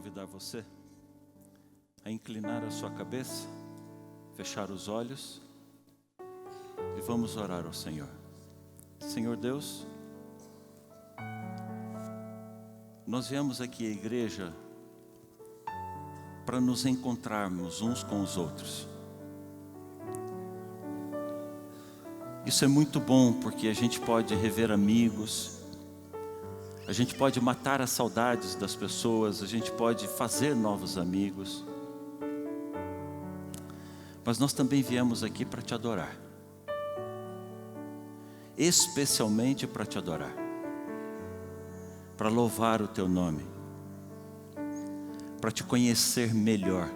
convidar você a inclinar a sua cabeça, fechar os olhos e vamos orar ao Senhor. Senhor Deus, nós viemos aqui à igreja para nos encontrarmos uns com os outros. Isso é muito bom porque a gente pode rever amigos, a gente pode matar as saudades das pessoas, a gente pode fazer novos amigos. Mas nós também viemos aqui para te adorar. Especialmente para te adorar. Para louvar o teu nome. Para te conhecer melhor.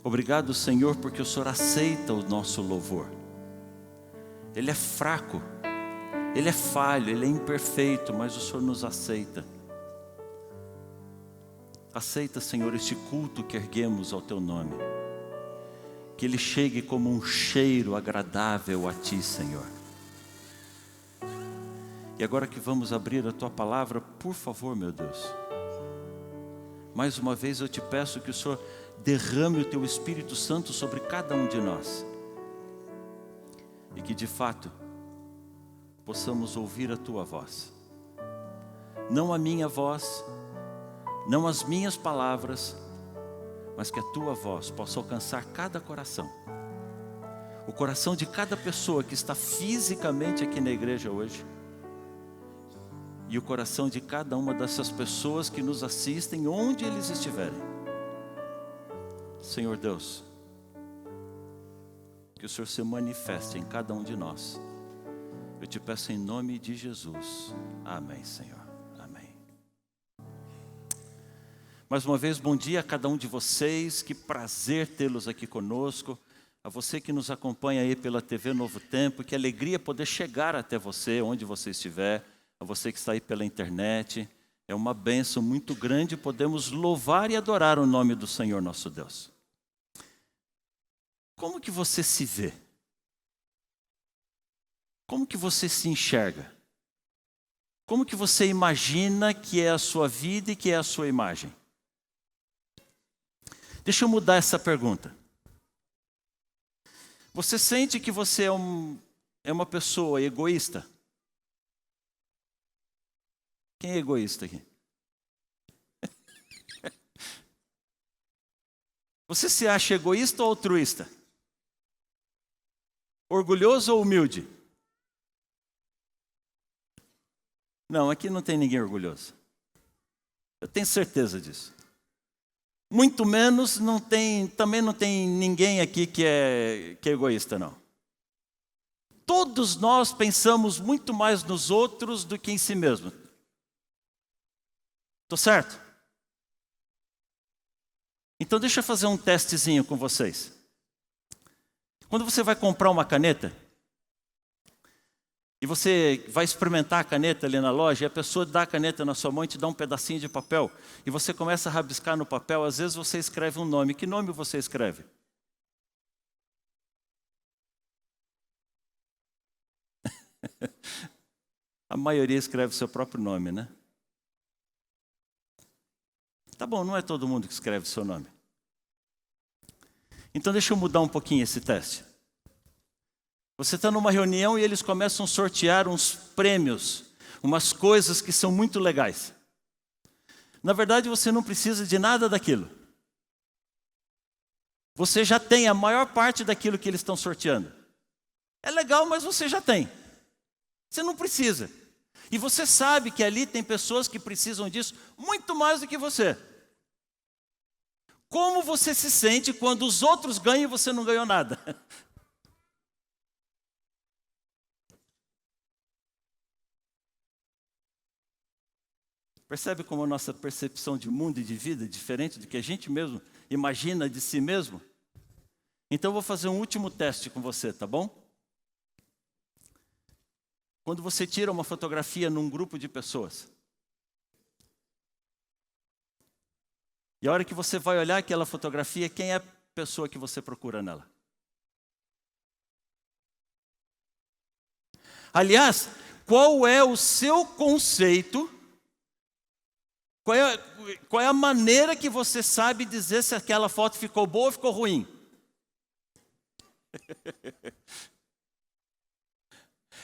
Obrigado, Senhor, porque o Senhor aceita o nosso louvor. Ele é fraco, ele é falho, ele é imperfeito, mas o Senhor nos aceita. Aceita, Senhor, este culto que erguemos ao teu nome. Que ele chegue como um cheiro agradável a ti, Senhor. E agora que vamos abrir a tua palavra, por favor, meu Deus, mais uma vez eu te peço que o Senhor derrame o teu Espírito Santo sobre cada um de nós. E que de fato possamos ouvir a tua voz. Não a minha voz, não as minhas palavras, mas que a tua voz possa alcançar cada coração. O coração de cada pessoa que está fisicamente aqui na igreja hoje. E o coração de cada uma dessas pessoas que nos assistem, onde eles estiverem. Senhor Deus, que o Senhor se manifeste em cada um de nós. Eu te peço em nome de Jesus. Amém, Senhor. Amém. Mais uma vez, bom dia a cada um de vocês. Que prazer tê-los aqui conosco. A você que nos acompanha aí pela TV Novo Tempo. Que alegria poder chegar até você, onde você estiver. A você que está aí pela internet. É uma bênção muito grande. Podemos louvar e adorar o nome do Senhor nosso Deus. Como que você se vê? Como que você se enxerga? Como que você imagina que é a sua vida e que é a sua imagem? Deixa eu mudar essa pergunta. Você sente que você é uma pessoa egoísta? Quem é egoísta aqui? Você se acha egoísta ou altruísta? Orgulhoso ou humilde? Não, aqui não tem ninguém orgulhoso. Eu tenho certeza disso. Muito menos também não tem ninguém aqui que é egoísta, não. Todos nós pensamos muito mais nos outros do que em si mesmo. Estou certo? Então deixa eu fazer um testezinho com vocês. Quando você vai comprar uma caneta, e você vai experimentar a caneta ali na loja, e a pessoa dá a caneta na sua mão e te dá um pedacinho de papel, e você começa a rabiscar no papel, às vezes você escreve um nome. Que nome você escreve? A maioria escreve seu próprio nome, né? Tá bom, não é todo mundo que escreve seu nome. Então deixa eu mudar um pouquinho esse teste. Você está numa reunião e eles começam a sortear uns prêmios, umas coisas que são muito legais. Na verdade, você não precisa de nada daquilo. Você já tem a maior parte daquilo que eles estão sorteando. É legal, mas você já tem. Você não precisa. E você sabe que ali tem pessoas que precisam disso muito mais do que você. Como você se sente quando os outros ganham e você não ganhou nada? Percebe como a nossa percepção de mundo e de vida é diferente do que a gente mesmo imagina de si mesmo? Então eu vou fazer um último teste com você, tá bom? Quando você tira uma fotografia num grupo de pessoas, e a hora que você vai olhar aquela fotografia, quem é a pessoa que você procura nela? Aliás, qual é o seu conceito Qual é a maneira que você sabe dizer se aquela foto ficou boa ou ficou ruim?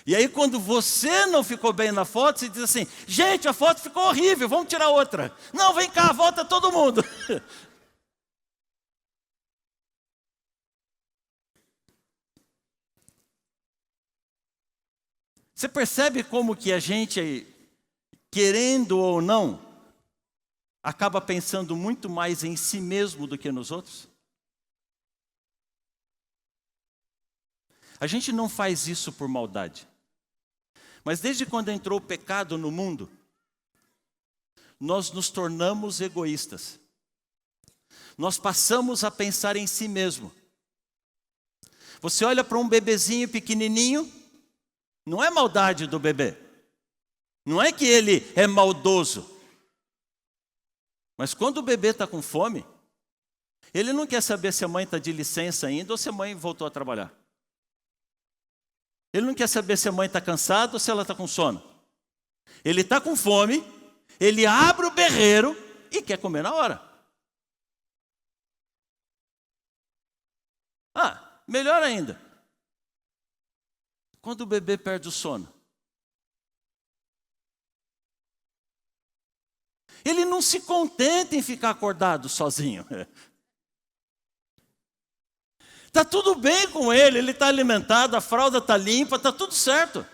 E aí quando você não ficou bem na foto, você diz assim, gente, a foto ficou horrível, vamos tirar outra. Não, vem cá, volta todo mundo. Você percebe como que a gente, querendo ou não, acaba pensando muito mais em si mesmo do que nos outros? A gente não faz isso por maldade. Mas desde quando entrou o pecado no mundo, nós nos tornamos egoístas. Nós passamos a pensar em si mesmo. Você olha para um bebezinho pequenininho, não é maldade do bebê. Não é que ele é maldoso. Mas quando o bebê está com fome, ele não quer saber se a mãe está de licença ainda ou se a mãe voltou a trabalhar. Ele não quer saber se a mãe está cansada ou se ela está com sono. Ele está com fome, ele abre o berreiro e quer comer na hora. Melhor ainda. Quando o bebê perde o sono. Ele não se contenta em ficar acordado sozinho. Está tudo bem com ele está alimentado, a fralda está limpa, está tudo certo.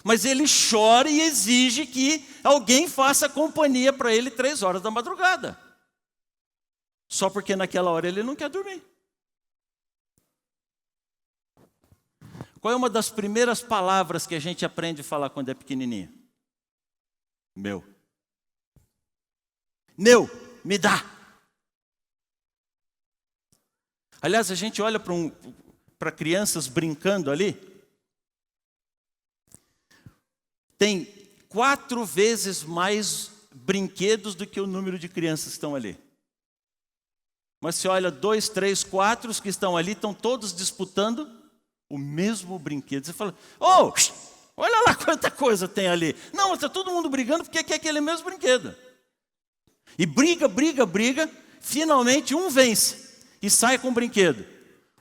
Mas ele chora e exige que alguém faça companhia para ele 3 horas da madrugada. Só porque naquela hora ele não quer dormir. Qual é uma das primeiras palavras que a gente aprende a falar quando é pequenininho? Meu. Meu, me dá. Aliás, a gente olha para crianças brincando ali. Tem 4 vezes mais brinquedos do que o número de crianças que estão ali. Mas se olha 2, 3, 4, os que estão ali estão todos disputando o mesmo brinquedo. Você fala, olha lá quanta coisa tem ali. Não, mas está todo mundo brigando porque quer aquele mesmo brinquedo. E briga, finalmente um vence e sai com o brinquedo.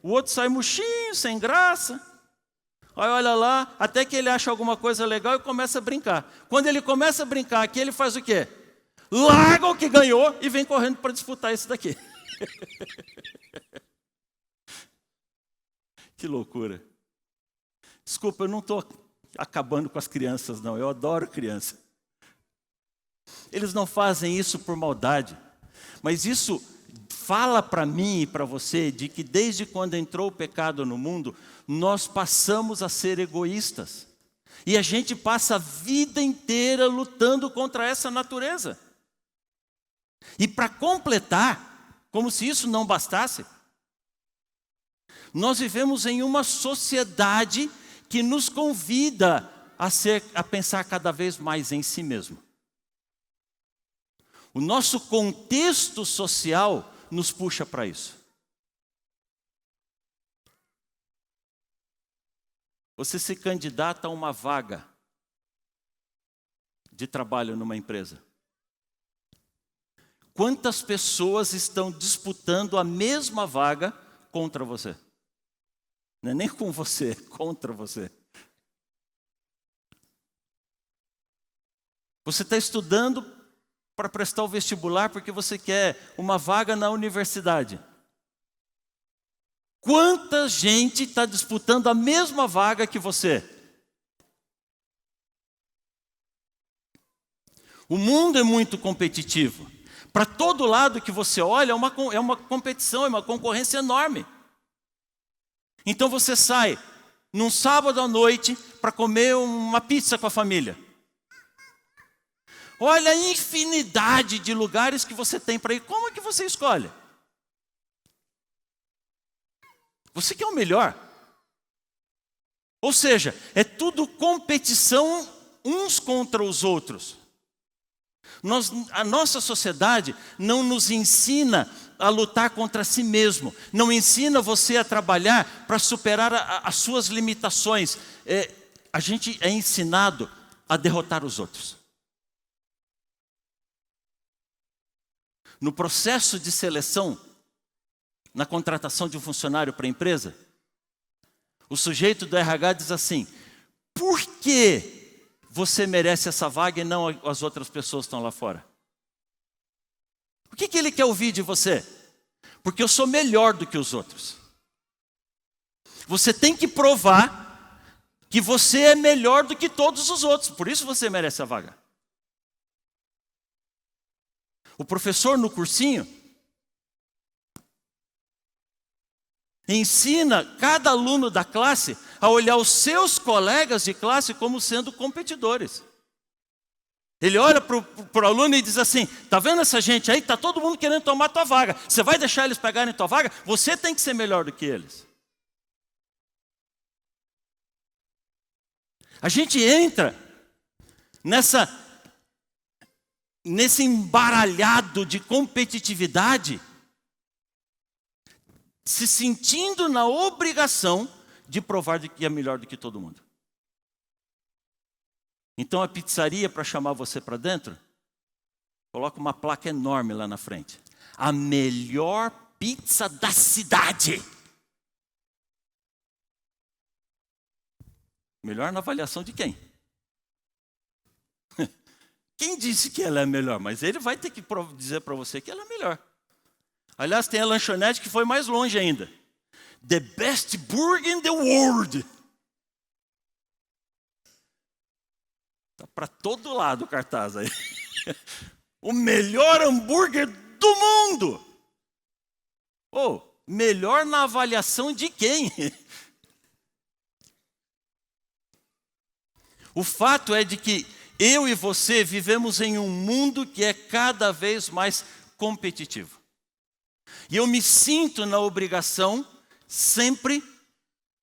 O outro sai murchinho, sem graça. Aí olha lá, até que ele acha alguma coisa legal e começa a brincar. Quando ele começa a brincar aqui, ele faz o quê? Larga o que ganhou e vem correndo para disputar esse daqui. Que loucura. Desculpa, eu não estou acabando com as crianças, não. Eu adoro criança. Eles não fazem isso por maldade. Mas isso fala para mim e para você de que desde quando entrou o pecado no mundo, nós passamos a ser egoístas. E a gente passa a vida inteira lutando contra essa natureza. E para completar, como se isso não bastasse, nós vivemos em uma sociedade que nos convida a pensar cada vez mais em si mesmo. O nosso contexto social nos puxa para isso. Você se candidata a uma vaga de trabalho numa empresa. Quantas pessoas estão disputando a mesma vaga contra você? Não é nem com você, contra você. Você está estudando para prestar o vestibular porque você quer uma vaga na universidade. Quanta gente está disputando a mesma vaga que você? O mundo é muito competitivo. Para todo lado que você olha, é uma competição, é uma concorrência enorme. Então você sai num sábado à noite para comer uma pizza com a família. Olha a infinidade de lugares que você tem para ir. Como é que você escolhe? Você quer o melhor. Ou seja, é tudo competição uns contra os outros. A nossa sociedade não nos ensina a lutar contra si mesmo. Não ensina você a trabalhar para superar as suas limitações. A gente é ensinado a derrotar os outros. No processo de seleção, na contratação de um funcionário para a empresa, o sujeito do RH diz assim: por que você merece essa vaga e não as outras pessoas que estão lá fora? O que ele quer ouvir de você? Porque eu sou melhor do que os outros. Você tem que provar que você é melhor do que todos os outros, por isso você merece a vaga. O professor no cursinho ensina cada aluno da classe a olhar os seus colegas de classe como sendo competidores. Ele olha para o aluno e diz assim: tá vendo essa gente aí? Está todo mundo querendo tomar tua vaga. Você vai deixar eles pegarem tua vaga? Você tem que ser melhor do que eles. A gente entra nesse embaralhado de competitividade, se sentindo na obrigação de provar que é melhor do que todo mundo. Então a pizzaria, para chamar você para dentro, coloca uma placa enorme lá na frente: a melhor pizza da cidade. Melhor na avaliação de quem? Quem disse que ela é melhor? Mas ele vai ter que dizer para você que ela é melhor. Aliás, tem a lanchonete que foi mais longe ainda: the best burger in the world. Está para todo lado o cartaz aí. O melhor hambúrguer do mundo. Melhor na avaliação de quem? O fato é de que eu e você vivemos em um mundo que é cada vez mais competitivo. E eu me sinto na obrigação sempre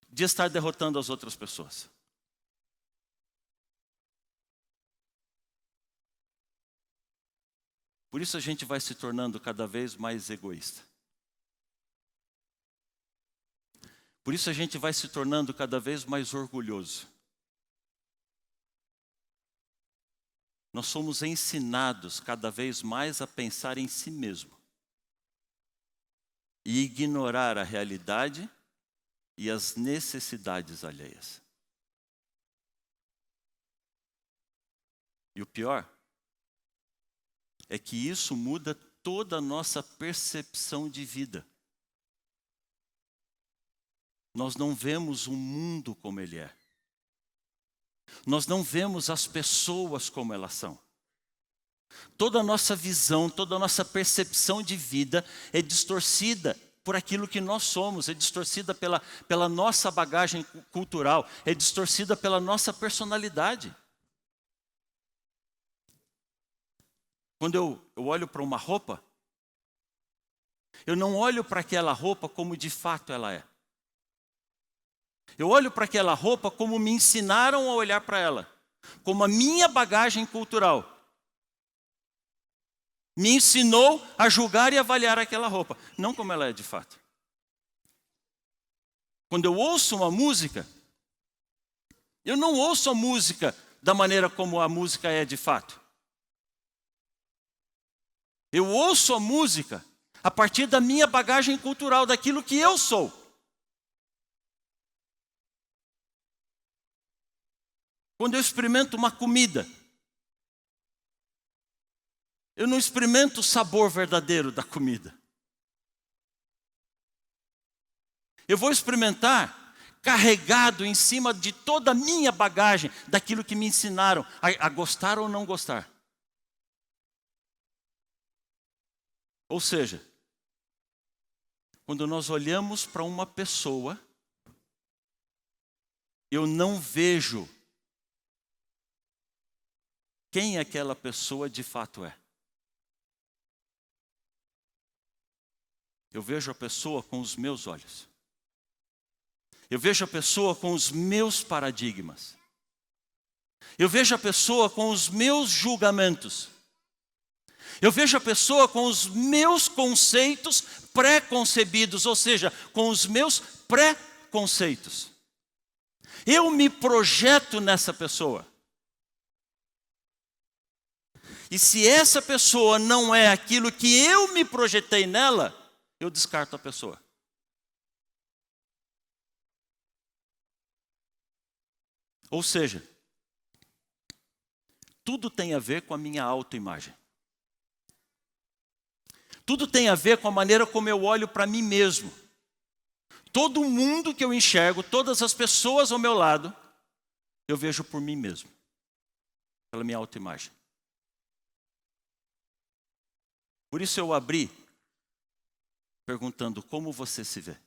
de estar derrotando as outras pessoas. Por isso a gente vai se tornando cada vez mais egoísta. Por isso a gente vai se tornando cada vez mais orgulhoso. Nós somos ensinados cada vez mais a pensar em si mesmo e ignorar a realidade e as necessidades alheias. E o pior é que isso muda toda a nossa percepção de vida. Nós não vemos o mundo como ele é. Nós não vemos as pessoas como elas são. Toda a nossa visão, toda a nossa percepção de vida é distorcida por aquilo que nós somos, é distorcida pela nossa bagagem cultural, é distorcida pela nossa personalidade. Quando eu olho para uma roupa, eu não olho para aquela roupa como de fato ela é. Eu olho para aquela roupa como me ensinaram a olhar para ela, como a minha bagagem cultural me ensinou a julgar e avaliar aquela roupa, não como ela é de fato. Quando eu ouço uma música, eu não ouço a música da maneira como a música é de fato. Eu ouço a música a partir da minha bagagem cultural, daquilo que eu sou. Quando eu experimento uma comida, eu não experimento o sabor verdadeiro da comida. Eu vou experimentar carregado em cima de toda a minha bagagem, daquilo que me ensinaram a gostar ou não gostar. Ou seja, quando nós olhamos para uma pessoa, eu não vejo quem aquela pessoa de fato é. Eu vejo a pessoa com os meus olhos. Eu vejo a pessoa com os meus paradigmas. Eu vejo a pessoa com os meus julgamentos. Eu vejo a pessoa com os meus conceitos pré-concebidos, ou seja, com os meus pré-conceitos. Eu me projeto nessa pessoa. E se essa pessoa não é aquilo que eu me projetei nela, eu descarto a pessoa. Ou seja, tudo tem a ver com a minha autoimagem. Tudo tem a ver com a maneira como eu olho para mim mesmo. Todo mundo que eu enxergo, todas as pessoas ao meu lado, eu vejo por mim mesmo, pela minha autoimagem. Por isso eu abri perguntando como você se vê.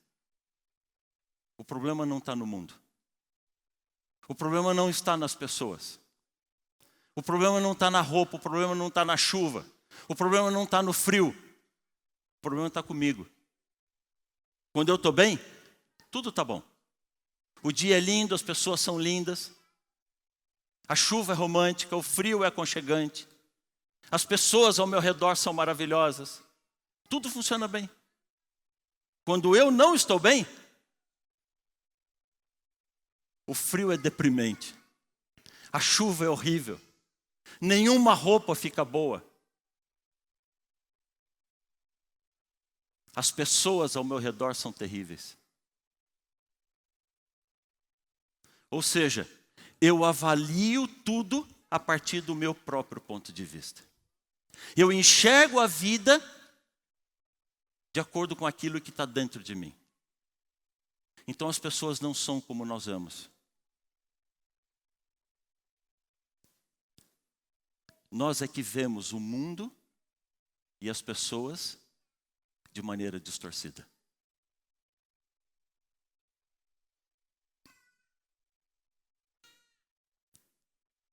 O problema não está no mundo. O problema não está nas pessoas. O problema não está na roupa, o problema não está na chuva. O problema não está no frio. O problema está comigo. Quando eu estou bem, tudo está bom. O dia é lindo, as pessoas são lindas. A chuva é romântica, o frio é aconchegante. As pessoas ao meu redor são maravilhosas. Tudo funciona bem. Quando eu não estou bem, o frio é deprimente. A chuva é horrível. Nenhuma roupa fica boa. As pessoas ao meu redor são terríveis. Ou seja, eu avalio tudo a partir do meu próprio ponto de vista. Eu enxergo a vida de acordo com aquilo que está dentro de mim. Então as pessoas não são como nós vemos. Nós é que vemos o mundo e as pessoas de maneira distorcida.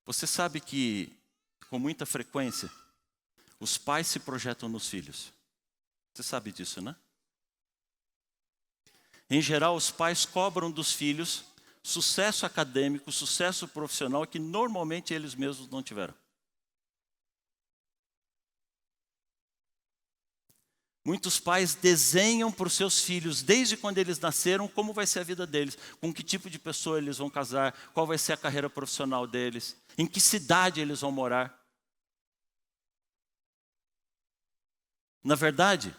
Você sabe que, com muita frequência, os pais se projetam nos filhos. Você sabe disso, né? Em geral, os pais cobram dos filhos sucesso acadêmico, sucesso profissional que normalmente eles mesmos não tiveram. Muitos pais desenham para os seus filhos, desde quando eles nasceram, como vai ser a vida deles, com que tipo de pessoa eles vão casar, qual vai ser a carreira profissional deles, em que cidade eles vão morar. Na verdade,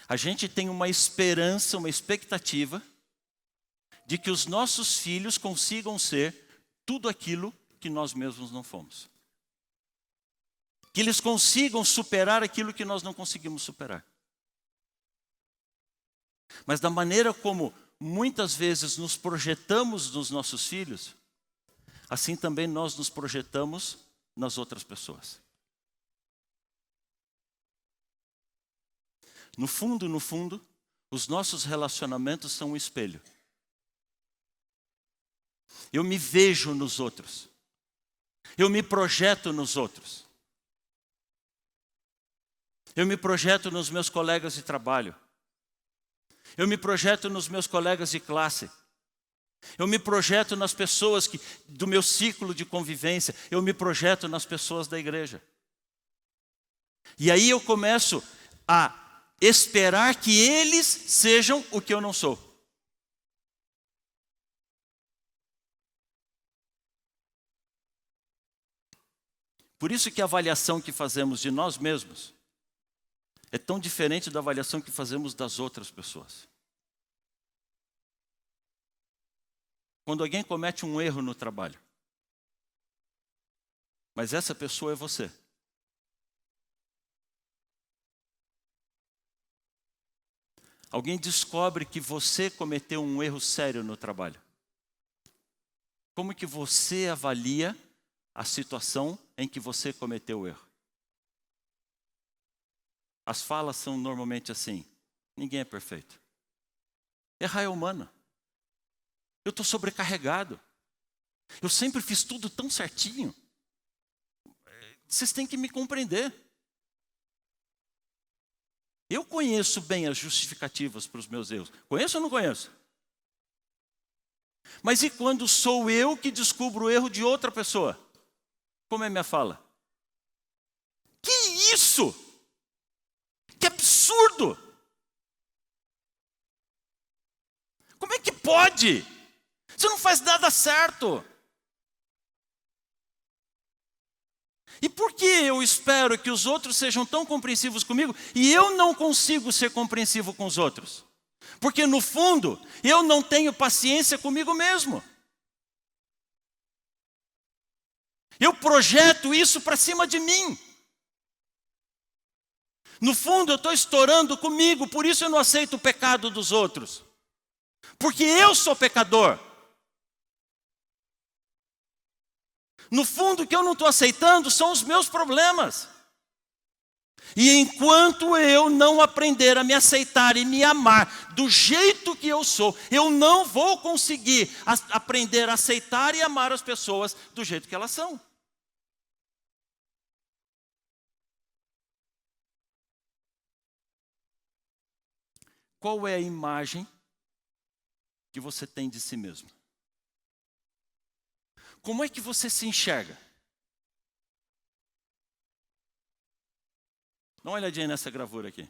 a gente tem uma esperança, uma expectativa de que os nossos filhos consigam ser tudo aquilo que nós mesmos não fomos. Que eles consigam superar aquilo que nós não conseguimos superar. Mas da maneira como muitas vezes nos projetamos nos nossos filhos, assim também nós nos projetamos nas outras pessoas. No fundo, os nossos relacionamentos são um espelho. Eu me vejo nos outros. Eu me projeto nos outros. Eu me projeto nos meus colegas de trabalho. Eu me projeto nos meus colegas de classe. Eu me projeto nas pessoas do meu ciclo de convivência. Eu me projeto nas pessoas da igreja. E aí eu começo a esperar que eles sejam o que eu não sou. Por isso que a avaliação que fazemos de nós mesmos é tão diferente da avaliação que fazemos das outras pessoas. Quando alguém comete um erro no trabalho, mas essa pessoa é você. Alguém descobre que você cometeu um erro sério no trabalho. Como que você avalia a situação em que você cometeu o erro? As falas são normalmente assim: ninguém é perfeito. Errar é humano. Eu estou sobrecarregado. Eu sempre fiz tudo tão certinho. Vocês têm que me compreender. Eu conheço bem as justificativas para os meus erros. Conheço ou não conheço? Mas e quando sou eu que descubro o erro de outra pessoa? Como é minha fala? Que isso? Que absurdo! Como é que pode? Você não faz nada certo. E por que eu espero que os outros sejam tão compreensivos comigo e eu não consigo ser compreensivo com os outros? Porque no fundo, eu não tenho paciência comigo mesmo. Eu projeto isso para cima de mim. No fundo, eu estou estourando comigo, por isso eu não aceito o pecado dos outros. Porque eu sou pecador. No fundo, o que eu não estou aceitando são os meus problemas. E enquanto eu não aprender a me aceitar e me amar do jeito que eu sou, eu não vou conseguir aprender a aceitar e amar as pessoas do jeito que elas são. Qual é a imagem que você tem de si mesmo? Como é que você se enxerga? Dá uma olhadinha nessa gravura aqui.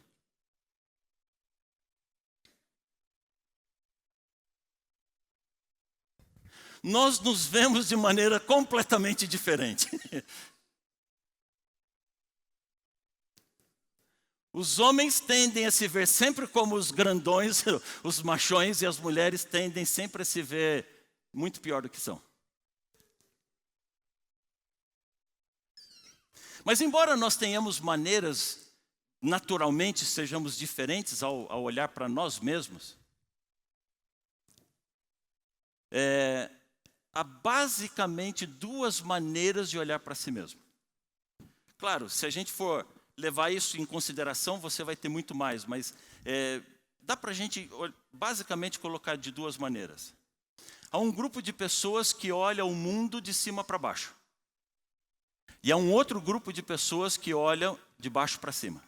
Nós nos vemos de maneira completamente diferente. Os homens tendem a se ver sempre como os grandões, os machões, e as mulheres tendem sempre a se ver muito pior do que são. Mas embora nós tenhamos maneiras, naturalmente sejamos diferentes ao olhar para nós mesmos, há basicamente duas maneiras de olhar para si mesmo. Claro, se a gente for levar isso em consideração, você vai ter muito mais, mas dá para a gente basicamente colocar de duas maneiras. Há um grupo de pessoas que olha o mundo de cima para baixo. E há um outro grupo de pessoas que olham de baixo para cima.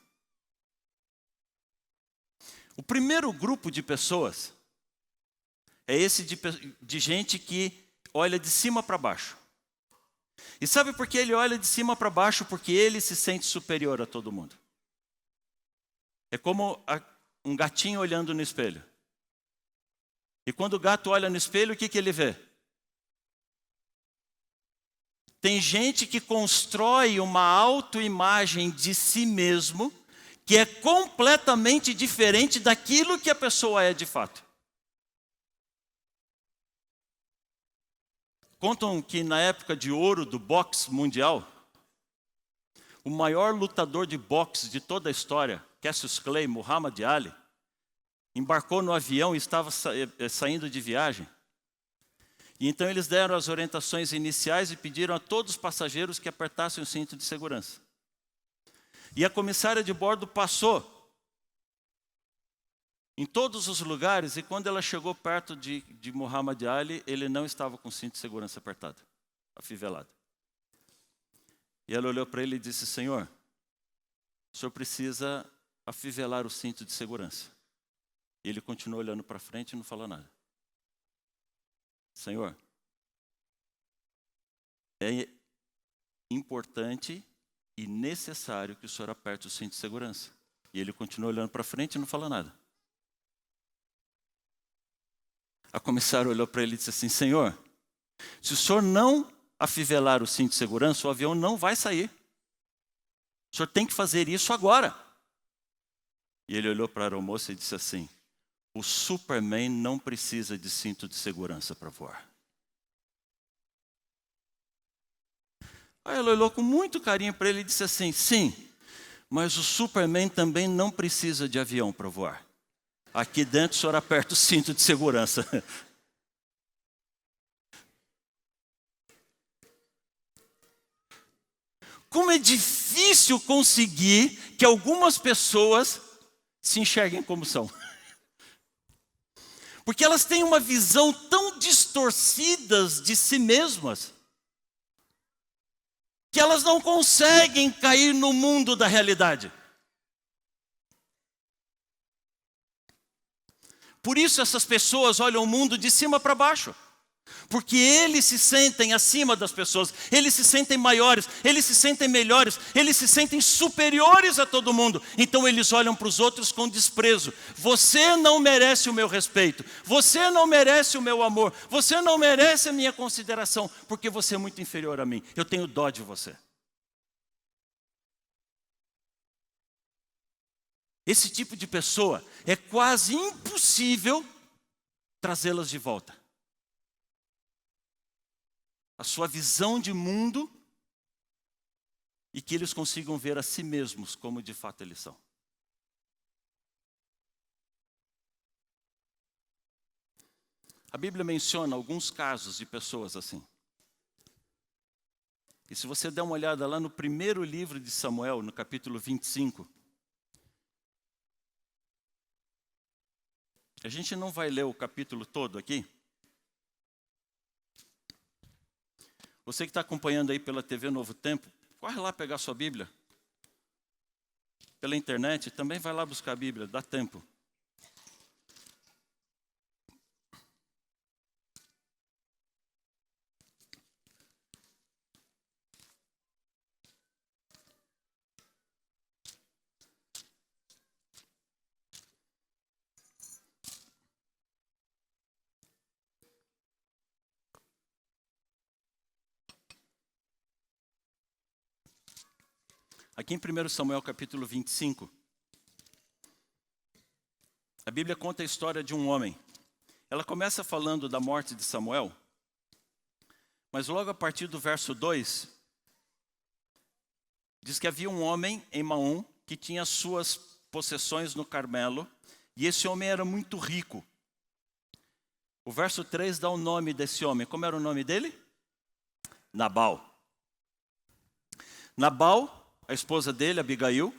O primeiro grupo de pessoas é esse de gente que olha de cima para baixo. E sabe por que ele olha de cima para baixo? Porque ele se sente superior a todo mundo. É como um gatinho olhando no espelho. E quando o gato olha no espelho, o que ele vê? Tem gente que constrói uma autoimagem de si mesmo que é completamente diferente daquilo que a pessoa é de fato. Contam que na época de ouro do boxe mundial, o maior lutador de boxe de toda a história, Cassius Clay, Muhammad Ali, embarcou no avião e estava saindo de viagem. E então eles deram as orientações iniciais e pediram a todos os passageiros que apertassem o cinto de segurança. E a comissária de bordo passou em todos os lugares, e quando ela chegou perto de Muhammad Ali, ele não estava com o cinto de segurança apertado, afivelado. E ela olhou para ele e disse: Senhor, o senhor precisa afivelar o cinto de segurança. E ele continuou olhando para frente e não falou nada. Senhor, é importante e necessário que o senhor aperte o cinto de segurança. E ele continuou olhando para frente e não falou nada. A comissária olhou para ele e disse assim: Senhor, se o senhor não afivelar o cinto de segurança, o avião não vai sair. O senhor tem que fazer isso agora. E ele olhou para a aeromoça e disse assim: o Superman não precisa de cinto de segurança para voar. Aí ela olhou com muito carinho para ele e disse assim: sim, mas o Superman também não precisa de avião para voar. Aqui dentro o senhor aperta o cinto de segurança. Como é difícil conseguir que algumas pessoas se enxerguem como são. Porque elas têm uma visão tão distorcida de si mesmas que elas não conseguem cair no mundo da realidade. Por isso essas pessoas olham o mundo de cima para baixo. Porque eles se sentem acima das pessoas, eles se sentem maiores, eles se sentem melhores, eles se sentem superiores a todo mundo. Então eles olham para os outros com desprezo. Você não merece o meu respeito, você não merece o meu amor, você não merece a minha consideração, porque você é muito inferior a mim. Eu tenho dó de você. Esse tipo de pessoa é quase impossível trazê-las de volta. A sua visão de mundo e que eles consigam ver a si mesmos como de fato eles são. A Bíblia menciona alguns casos de pessoas assim. E se você der uma olhada lá no primeiro livro de Samuel, no capítulo 25, a gente não vai ler o capítulo todo aqui. Você que está acompanhando aí pela TV Novo Tempo, corre lá pegar sua Bíblia. Pela internet, também vai lá buscar a Bíblia, dá tempo. Aqui em 1 Samuel capítulo 25, a Bíblia conta a história de um homem. Ela começa falando da morte de Samuel, mas logo a partir do verso 2, diz que havia um homem em Maom que tinha suas possessões no Carmelo, e esse homem era muito rico. O verso 3 dá o nome desse homem. Como era o nome dele? Nabal. Nabal, a esposa dele, Abigail.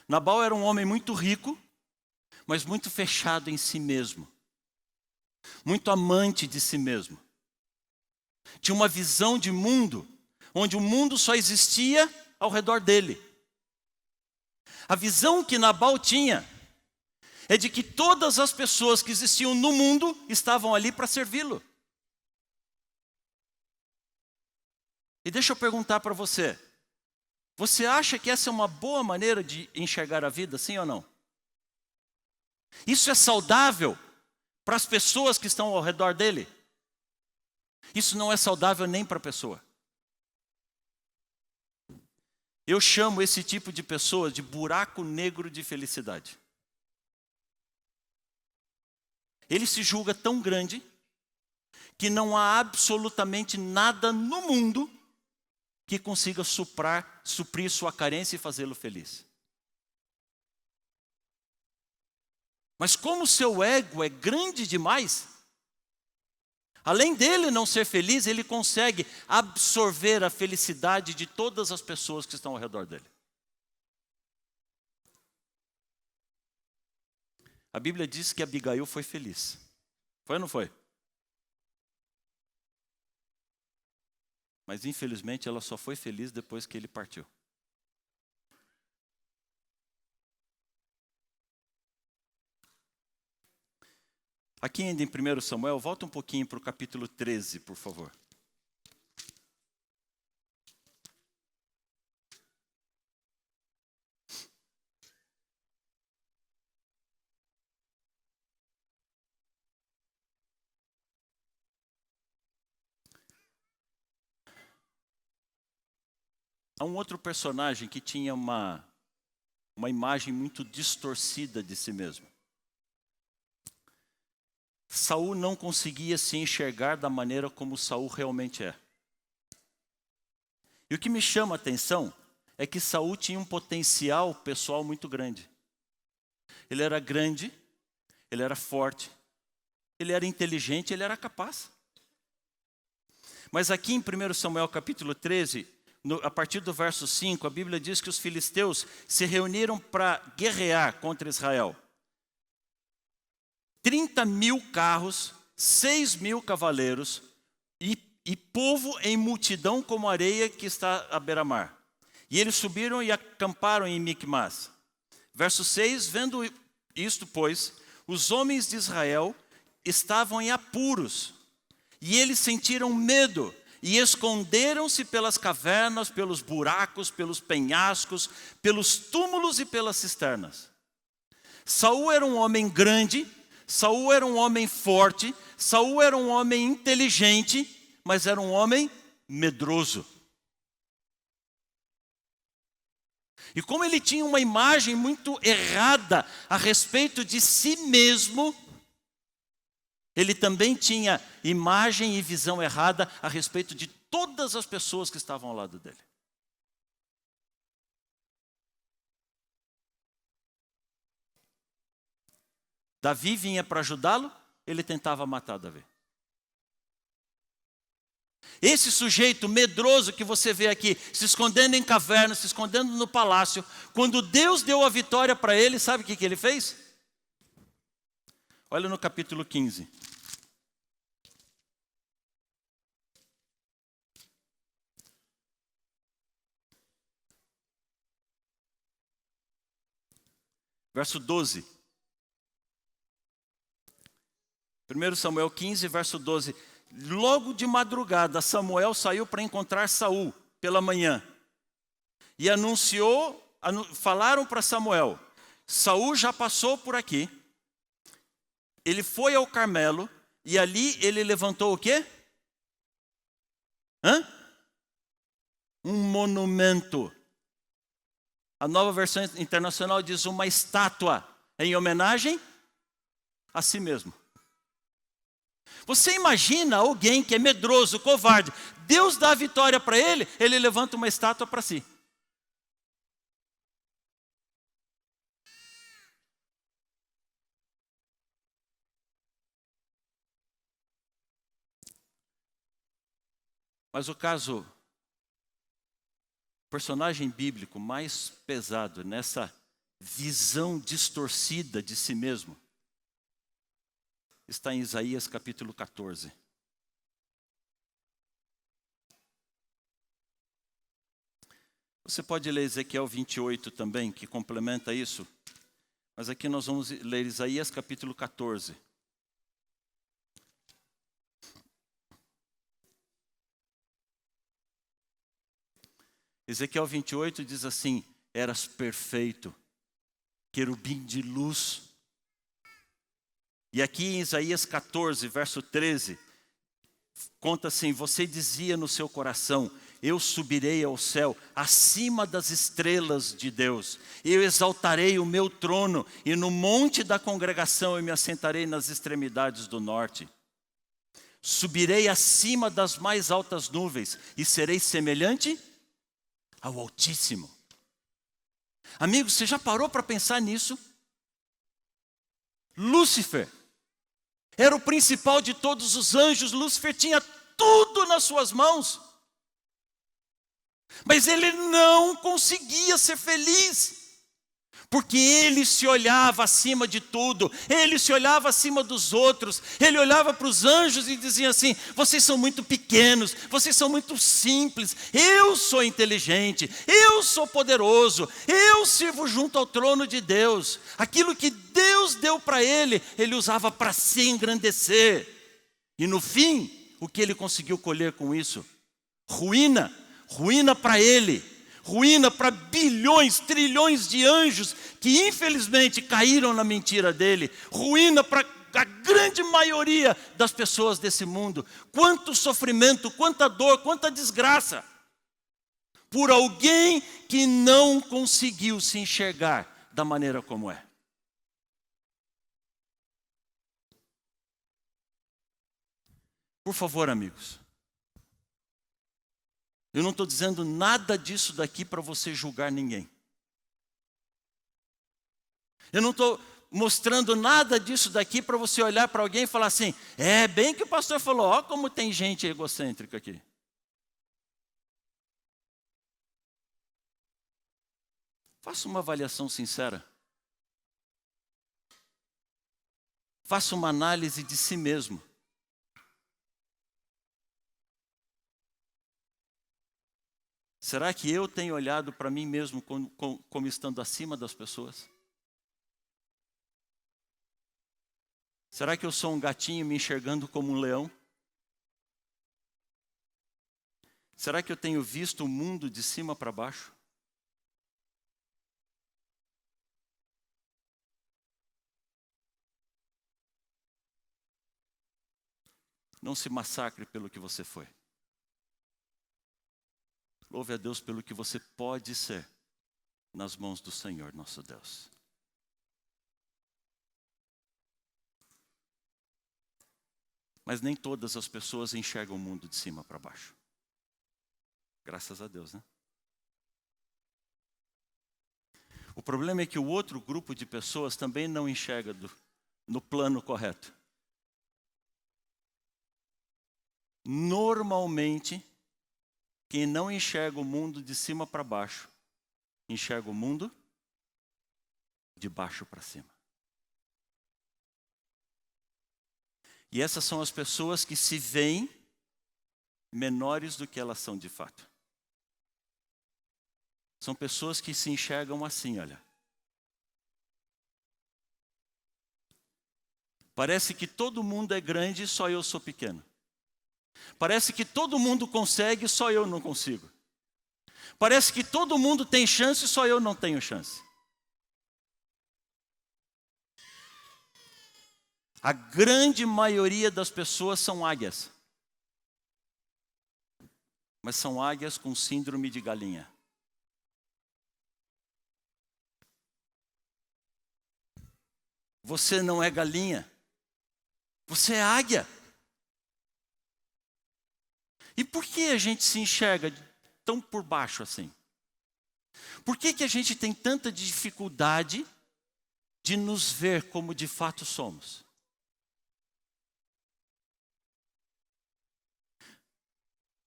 Nabal era um homem muito rico, mas muito fechado em si mesmo. Muito amante de si mesmo. Tinha uma visão de mundo, onde o mundo só existia ao redor dele. A visão que Nabal tinha é de que todas as pessoas que existiam no mundo estavam ali para servi-lo. E deixa eu perguntar para você. Você acha que essa é uma boa maneira de enxergar a vida, sim ou não? Isso é saudável para as pessoas que estão ao redor dele? Isso não é saudável nem para a pessoa. Eu chamo esse tipo de pessoa de buraco negro de felicidade. Ele se julga tão grande que não há absolutamente nada no mundo que consiga suprir sua carência e fazê-lo feliz. Mas como seu ego é grande demais, além dele não ser feliz, ele consegue absorver a felicidade de todas as pessoas que estão ao redor dele. A Bíblia diz que Abigail foi feliz. Foi ou não foi? Mas infelizmente ela só foi feliz depois que ele partiu. Aqui ainda em 1 Samuel, volta um pouquinho para o capítulo 13, por favor. Há um outro personagem que tinha uma imagem muito distorcida de si mesmo. Saul não conseguia se enxergar da maneira como Saul realmente é. E o que me chama a atenção é que Saul tinha um potencial pessoal muito grande. Ele era grande, ele era forte, ele era inteligente, ele era capaz. Mas aqui em 1 Samuel capítulo 13, a partir do verso 5, a Bíblia diz que os filisteus se reuniram para guerrear contra Israel. 30.000 carros, 6.000 cavaleiros e povo em multidão como areia que está à beira-mar. E eles subiram e acamparam em Micmas. Verso 6, vendo isto, pois, os homens de Israel estavam em apuros, e eles sentiram medo, e esconderam-se pelas cavernas, pelos buracos, pelos penhascos, pelos túmulos e pelas cisternas. Saul era um homem grande, Saul era um homem forte, Saul era um homem inteligente, mas era um homem medroso. E como ele tinha uma imagem muito errada a respeito de si mesmo, ele também tinha imagem e visão errada a respeito de todas as pessoas que estavam ao lado dele. Davi vinha para ajudá-lo, ele tentava matar Davi. Esse sujeito medroso que você vê aqui, se escondendo em cavernas, se escondendo no palácio, quando Deus deu a vitória para ele, sabe o que ele fez? Olha no capítulo 15. Verso 12. 1 Samuel 15, verso 12. Logo de madrugada, Samuel saiu para encontrar Saul pela manhã. E falaram para Samuel, Saul já passou por aqui. Ele foi ao Carmelo e ali ele levantou o quê? Um monumento. A Nova Versão Internacional diz uma estátua em homenagem a si mesmo. Você imagina alguém que é medroso, covarde, Deus dá a vitória para ele, ele levanta uma estátua para si. Mas o personagem bíblico mais pesado nessa visão distorcida de si mesmo, está em Isaías capítulo 14. Você pode ler Ezequiel 28 também, que complementa isso. Mas aqui nós vamos ler Isaías capítulo 14. Ezequiel 28 diz assim, eras perfeito, querubim de luz. E aqui em Isaías 14, verso 13, conta assim, você dizia no seu coração, eu subirei ao céu, acima das estrelas de Deus. Eu exaltarei o meu trono, e no monte da congregação eu me assentarei nas extremidades do norte. Subirei acima das mais altas nuvens, e serei semelhante ao Altíssimo. Amigo, você já parou para pensar nisso? Lúcifer era o principal de todos os anjos. Lúcifer tinha tudo nas suas mãos. Mas ele não conseguia ser feliz. Porque ele se olhava acima de tudo. Ele se olhava acima dos outros. Ele olhava para os anjos e dizia assim, vocês são muito pequenos, vocês são muito simples. Eu sou inteligente, eu sou poderoso, eu sirvo junto ao trono de Deus. Aquilo que Deus deu para ele, ele usava para se engrandecer. E no fim, o que ele conseguiu colher com isso? Ruína para ele. Ruína para bilhões, trilhões de anjos que infelizmente caíram na mentira dele. Ruína para a grande maioria das pessoas desse mundo. Quanto sofrimento, quanta dor, quanta desgraça. Por alguém que não conseguiu se enxergar da maneira como é. Por favor, amigos. Eu não estou dizendo nada disso daqui para você julgar ninguém. Eu não estou mostrando nada disso daqui para você olhar para alguém e falar assim, é bem que o pastor falou, ó como tem gente egocêntrica aqui. Faça uma avaliação sincera. Faça uma análise de si mesmo. Será que eu tenho olhado para mim mesmo como estando acima das pessoas? Será que eu sou um gatinho me enxergando como um leão? Será que eu tenho visto o mundo de cima para baixo? Não se massacre pelo que você foi. Louve a Deus pelo que você pode ser. nas mãos do Senhor nosso Deus. Mas nem todas as pessoas enxergam o mundo de cima para baixo. Graças a Deus, né? O problema é que o outro grupo de pessoas também não enxerga no plano correto. Normalmente, quem não enxerga o mundo de cima para baixo, enxerga o mundo de baixo para cima. E essas são as pessoas que se veem menores do que elas são de fato. São pessoas que se enxergam assim, olha. Parece que todo mundo é grande, só eu sou pequeno. Parece que todo mundo consegue, só eu não consigo. Parece que todo mundo tem chance, só eu não tenho chance. A grande maioria das pessoas são águias. Mas são águias com síndrome de galinha. Você não é galinha. Você é águia. E por que a gente se enxerga tão por baixo assim? Por que a gente tem tanta dificuldade de nos ver como de fato somos?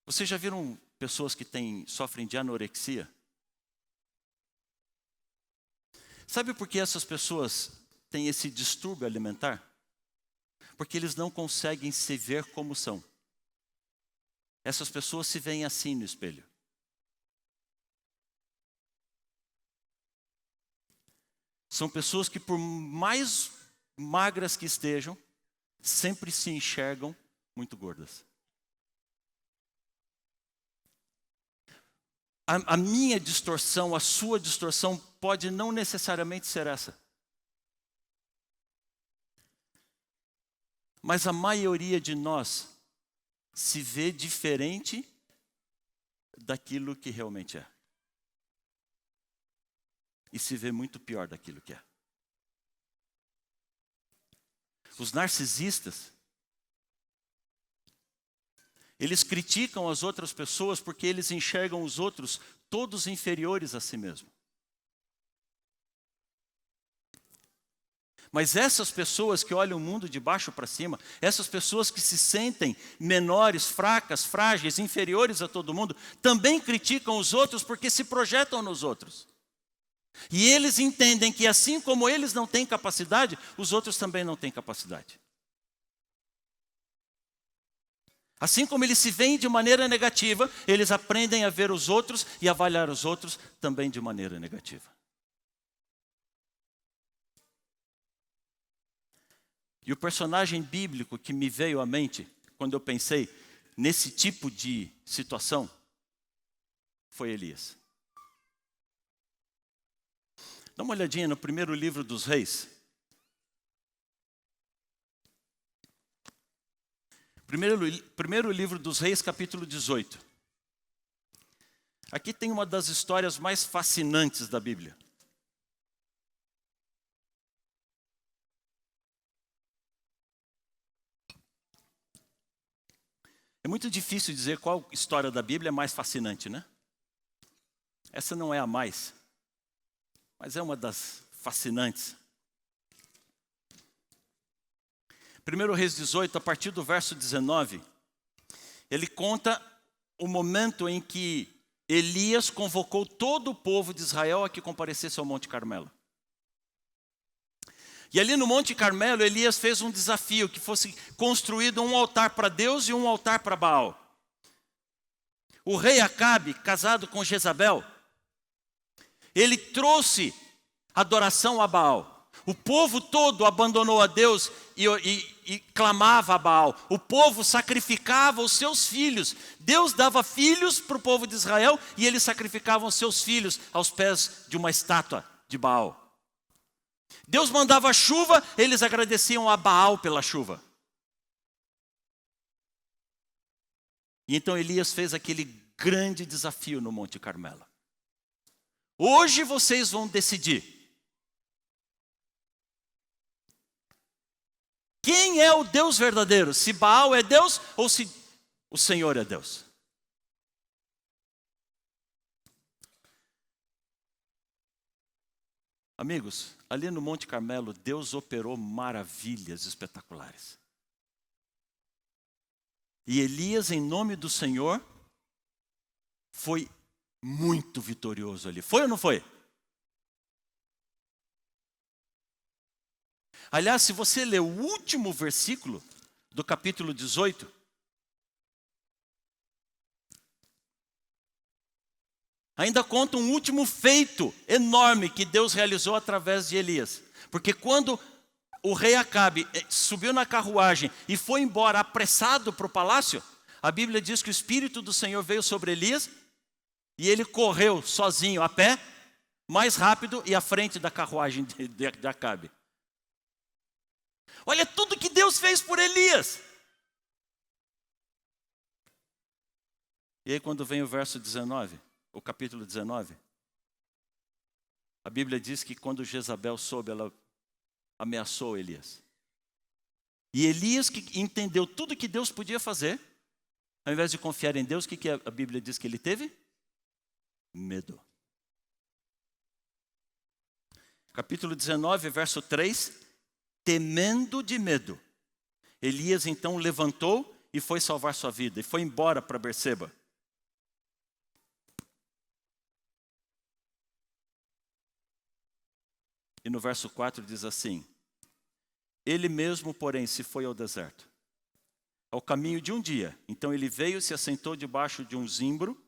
Vocês já viram pessoas que sofrem de anorexia? Sabe por que essas pessoas têm esse distúrbio alimentar? Porque eles não conseguem se ver como são. Essas pessoas se veem assim no espelho. São pessoas que, por mais magras que estejam, sempre se enxergam muito gordas. A minha distorção, a sua distorção pode não necessariamente ser essa. Mas a maioria de nós se vê diferente daquilo que realmente é. E se vê muito pior daquilo que é. Os narcisistas, eles criticam as outras pessoas porque eles enxergam os outros todos inferiores a si mesmo. Mas essas pessoas que olham o mundo de baixo para cima, essas pessoas que se sentem menores, fracas, frágeis, inferiores a todo mundo, também criticam os outros porque se projetam nos outros. E eles entendem que assim como eles não têm capacidade, os outros também não têm capacidade. Assim como eles se veem de maneira negativa, eles aprendem a ver os outros e avaliar os outros também de maneira negativa. E o personagem bíblico que me veio à mente, quando eu pensei nesse tipo de situação, foi Elias. Dá uma olhadinha no primeiro livro dos Reis. Primeiro livro dos Reis, capítulo 18. Aqui tem uma das histórias mais fascinantes da Bíblia. É muito difícil dizer qual história da Bíblia é mais fascinante, né? Essa não é a mais, mas é uma das fascinantes. 1 Reis 18, a partir do verso 19, ele conta o momento em que Elias convocou todo o povo de Israel a que comparecesse ao Monte Carmelo. E ali no Monte Carmelo, Elias fez um desafio, que fosse construído um altar para Deus e um altar para Baal. O rei Acabe, casado com Jezabel, ele trouxe adoração a Baal. O povo todo abandonou a Deus e clamava a Baal. O povo sacrificava os seus filhos. Deus dava filhos para o povo de Israel e eles sacrificavam os seus filhos aos pés de uma estátua de Baal. Deus mandava chuva, eles agradeciam a Baal pela chuva. E então Elias fez aquele grande desafio no Monte Carmelo. Hoje vocês vão decidir. Quem é o Deus verdadeiro? Se Baal é Deus ou se o Senhor é Deus? Amigos, ali no Monte Carmelo, Deus operou maravilhas espetaculares. E Elias, em nome do Senhor, foi muito vitorioso ali. Foi ou não foi? Aliás, se você ler o último versículo do capítulo 18, ainda conta um último feito enorme que Deus realizou através de Elias. Porque quando o rei Acabe subiu na carruagem e foi embora apressado para o palácio, a Bíblia diz que o Espírito do Senhor veio sobre Elias e ele correu sozinho, a pé, mais rápido e à frente da carruagem de Acabe. Olha tudo que Deus fez por Elias. E aí quando vem o verso 19, o capítulo 19, a Bíblia diz que quando Jezabel soube, ela ameaçou Elias. E Elias, que entendeu tudo que Deus podia fazer, ao invés de confiar em Deus, o que a Bíblia diz que ele teve? Medo. Capítulo 19, verso 3, temendo de medo, Elias então levantou e foi salvar sua vida, e foi embora para Berseba. E no verso 4 diz assim: ele mesmo, porém, se foi ao deserto, ao caminho de um dia. Então ele veio e se assentou debaixo de um zimbro,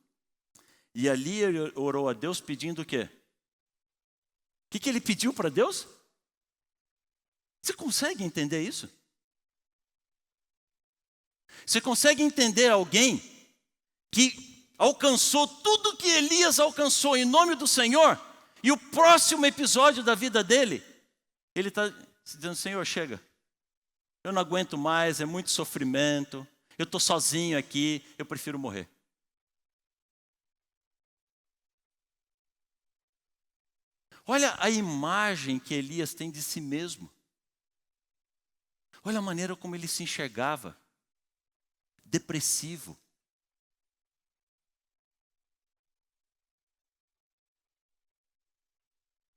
e ali ele orou a Deus pedindo o quê? O que ele pediu para Deus? Você consegue entender isso? Você consegue entender alguém que alcançou tudo que Elias alcançou em nome do Senhor, e o próximo episódio da vida dele, ele está dizendo: Senhor, chega, eu não aguento mais, é muito sofrimento, eu estou sozinho aqui, eu prefiro morrer. Olha a imagem que Elias tem de si mesmo. Olha a maneira como ele se enxergava. Depressivo.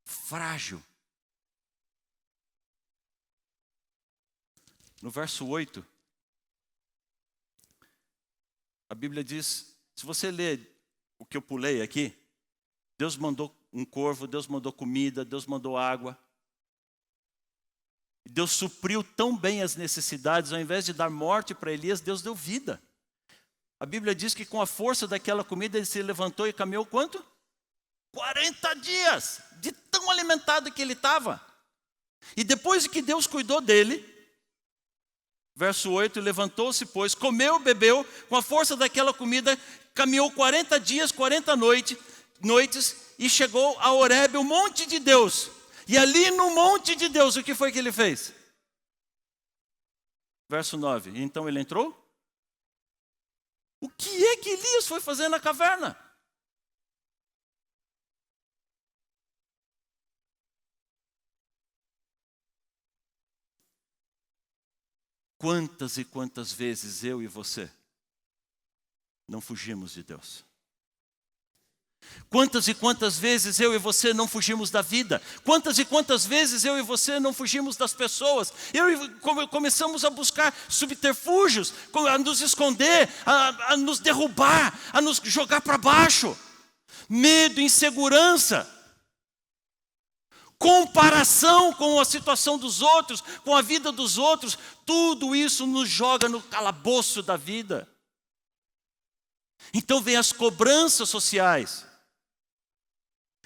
Frágil. No verso 8, a Bíblia diz, se você ler o que eu pulei aqui, Deus mandou um corvo, Deus mandou comida, Deus mandou água. Deus supriu tão bem as necessidades, ao invés de dar morte para Elias, Deus deu vida. A Bíblia diz que com a força daquela comida ele se levantou e caminhou quanto? 40 dias, de tão alimentado que ele estava. E depois que Deus cuidou dele, verso 8, levantou-se, pois, comeu, bebeu, com a força daquela comida, caminhou 40 dias, 40 noites, e chegou a Horebe, o monte de Deus. E ali no monte de Deus, o que foi que ele fez? Verso 9, então ele entrou? O que é que Elias foi fazer na caverna? Quantas e quantas vezes eu e você não fugimos de Deus? Quantas e quantas vezes eu e você não fugimos da vida? Quantas e quantas vezes eu e você não fugimos das pessoas? Começamos a buscar subterfúgios, a nos esconder, a nos derrubar, a nos jogar para baixo. Medo, insegurança, comparação com a situação dos outros, com a vida dos outros, tudo isso nos joga no calabouço da vida. Então vem as cobranças sociais.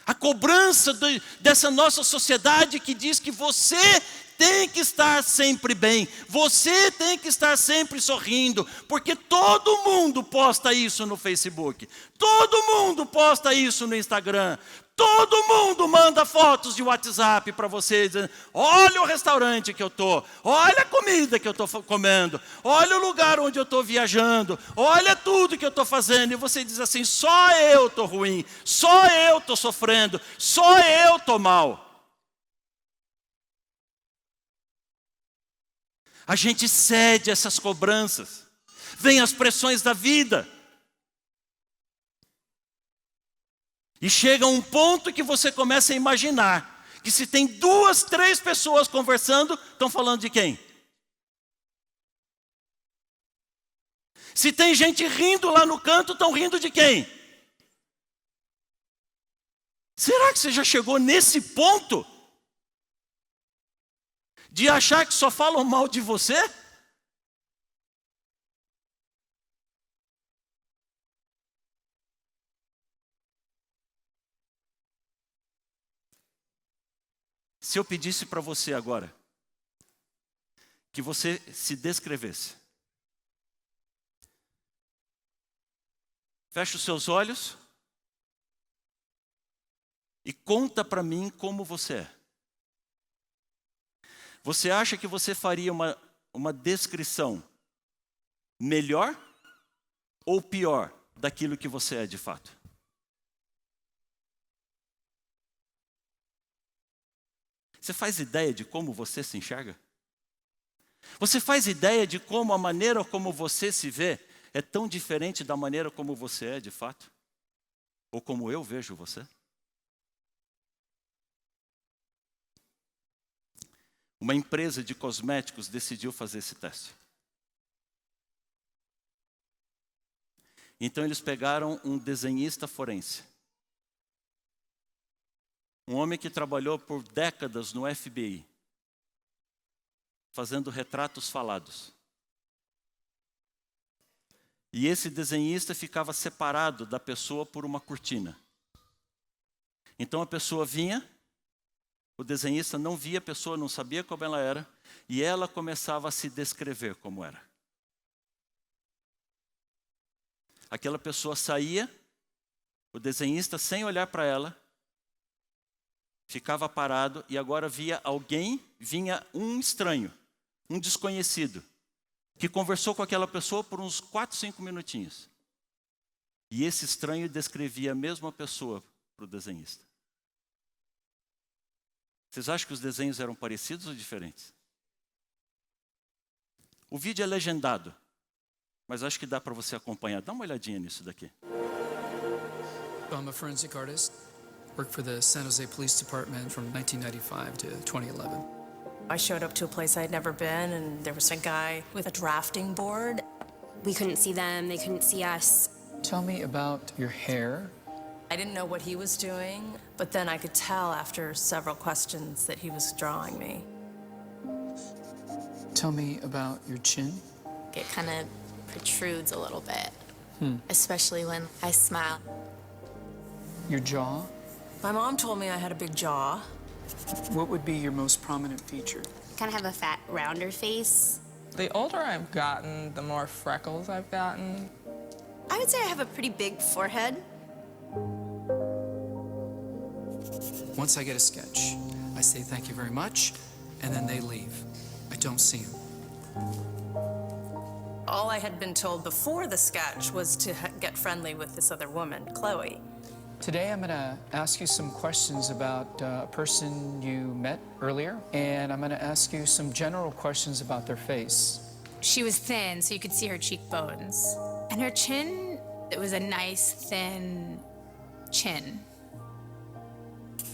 A cobrança dessa nossa sociedade que diz que você tem que estar sempre bem, você tem que estar sempre sorrindo, porque todo mundo posta isso no Facebook, todo mundo posta isso no Instagram, Todo mundo manda fotos de WhatsApp para você, dizendo, olha o restaurante que eu estou, olha a comida que eu estou comendo, olha o lugar onde eu estou viajando, olha tudo que eu estou fazendo. E você diz assim, só eu estou ruim, só eu estou sofrendo, só eu estou mal. A gente cede a essas cobranças, vem as pressões da vida. E chega um ponto que você começa a imaginar que se tem 2, 3 pessoas conversando, estão falando de quem? Se tem gente rindo lá no canto, estão rindo de quem? Será que você já chegou nesse ponto? De achar que só falam mal de você? Se eu pedisse para você agora, que você se descrevesse. Feche os seus olhos e conta para mim como você é. Você acha que você faria uma descrição melhor ou pior daquilo que você é de fato? Você faz ideia de como você se enxerga? Você faz ideia de como a maneira como você se vê é tão diferente da maneira como você é de fato? Ou como eu vejo você? Uma empresa de cosméticos decidiu fazer esse teste. Então eles pegaram um desenhista forense. Um homem que trabalhou por décadas no FBI, fazendo retratos falados. E esse desenhista ficava separado da pessoa por uma cortina. Então a pessoa vinha, o desenhista não via a pessoa, não sabia como ela era, e ela começava a se descrever como era. Aquela pessoa saía, o desenhista, sem olhar para ela, ficava parado e agora vinha um estranho, um desconhecido, que conversou com aquela pessoa por uns 4, 5 minutinhos. E esse estranho descrevia a mesma pessoa para o desenhista. Vocês acham que os desenhos eram parecidos ou diferentes? O vídeo é legendado, mas acho que dá para você acompanhar. Dá uma olhadinha nisso daqui. I'm a forensic artist. Worked for the San Jose Police Department from 1995 to 2011. I showed up to a place I'd never been, and there was a guy with a drafting board. We couldn't see them, they couldn't see us. Tell me about your hair. I didn't know what he was doing, but then I could tell after several questions that he was drawing me. Tell me about your chin. It kind of protrudes a little bit, especially when I smile. Your jaw. My mom told me I had a big jaw. What would be your most prominent feature? Kind of have a fat, rounder face. The older I've gotten, the more freckles I've gotten. I would say I have a pretty big forehead. Once I get a sketch, I say thank you very much, and then they leave. I don't see them. All I had been told before the sketch was to get friendly with this other woman, Chloe. Today I'm going to ask you some questions about a person you met earlier, and I'm going to ask you some general questions about their face. She was thin, so you could see her cheekbones. And her chin, it was a nice, thin chin.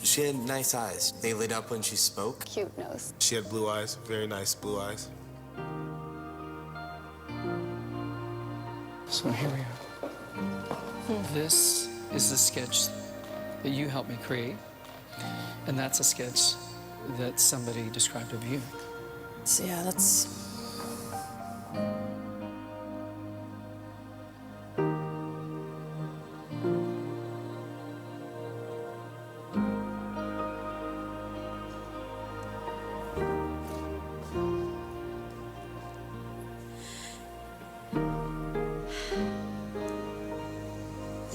She had nice eyes. They lit up when she spoke. Cute nose. She had blue eyes, very nice blue eyes. So here we are. This is the sketch that you helped me create, and that's a sketch that somebody described of you. So yeah, that's...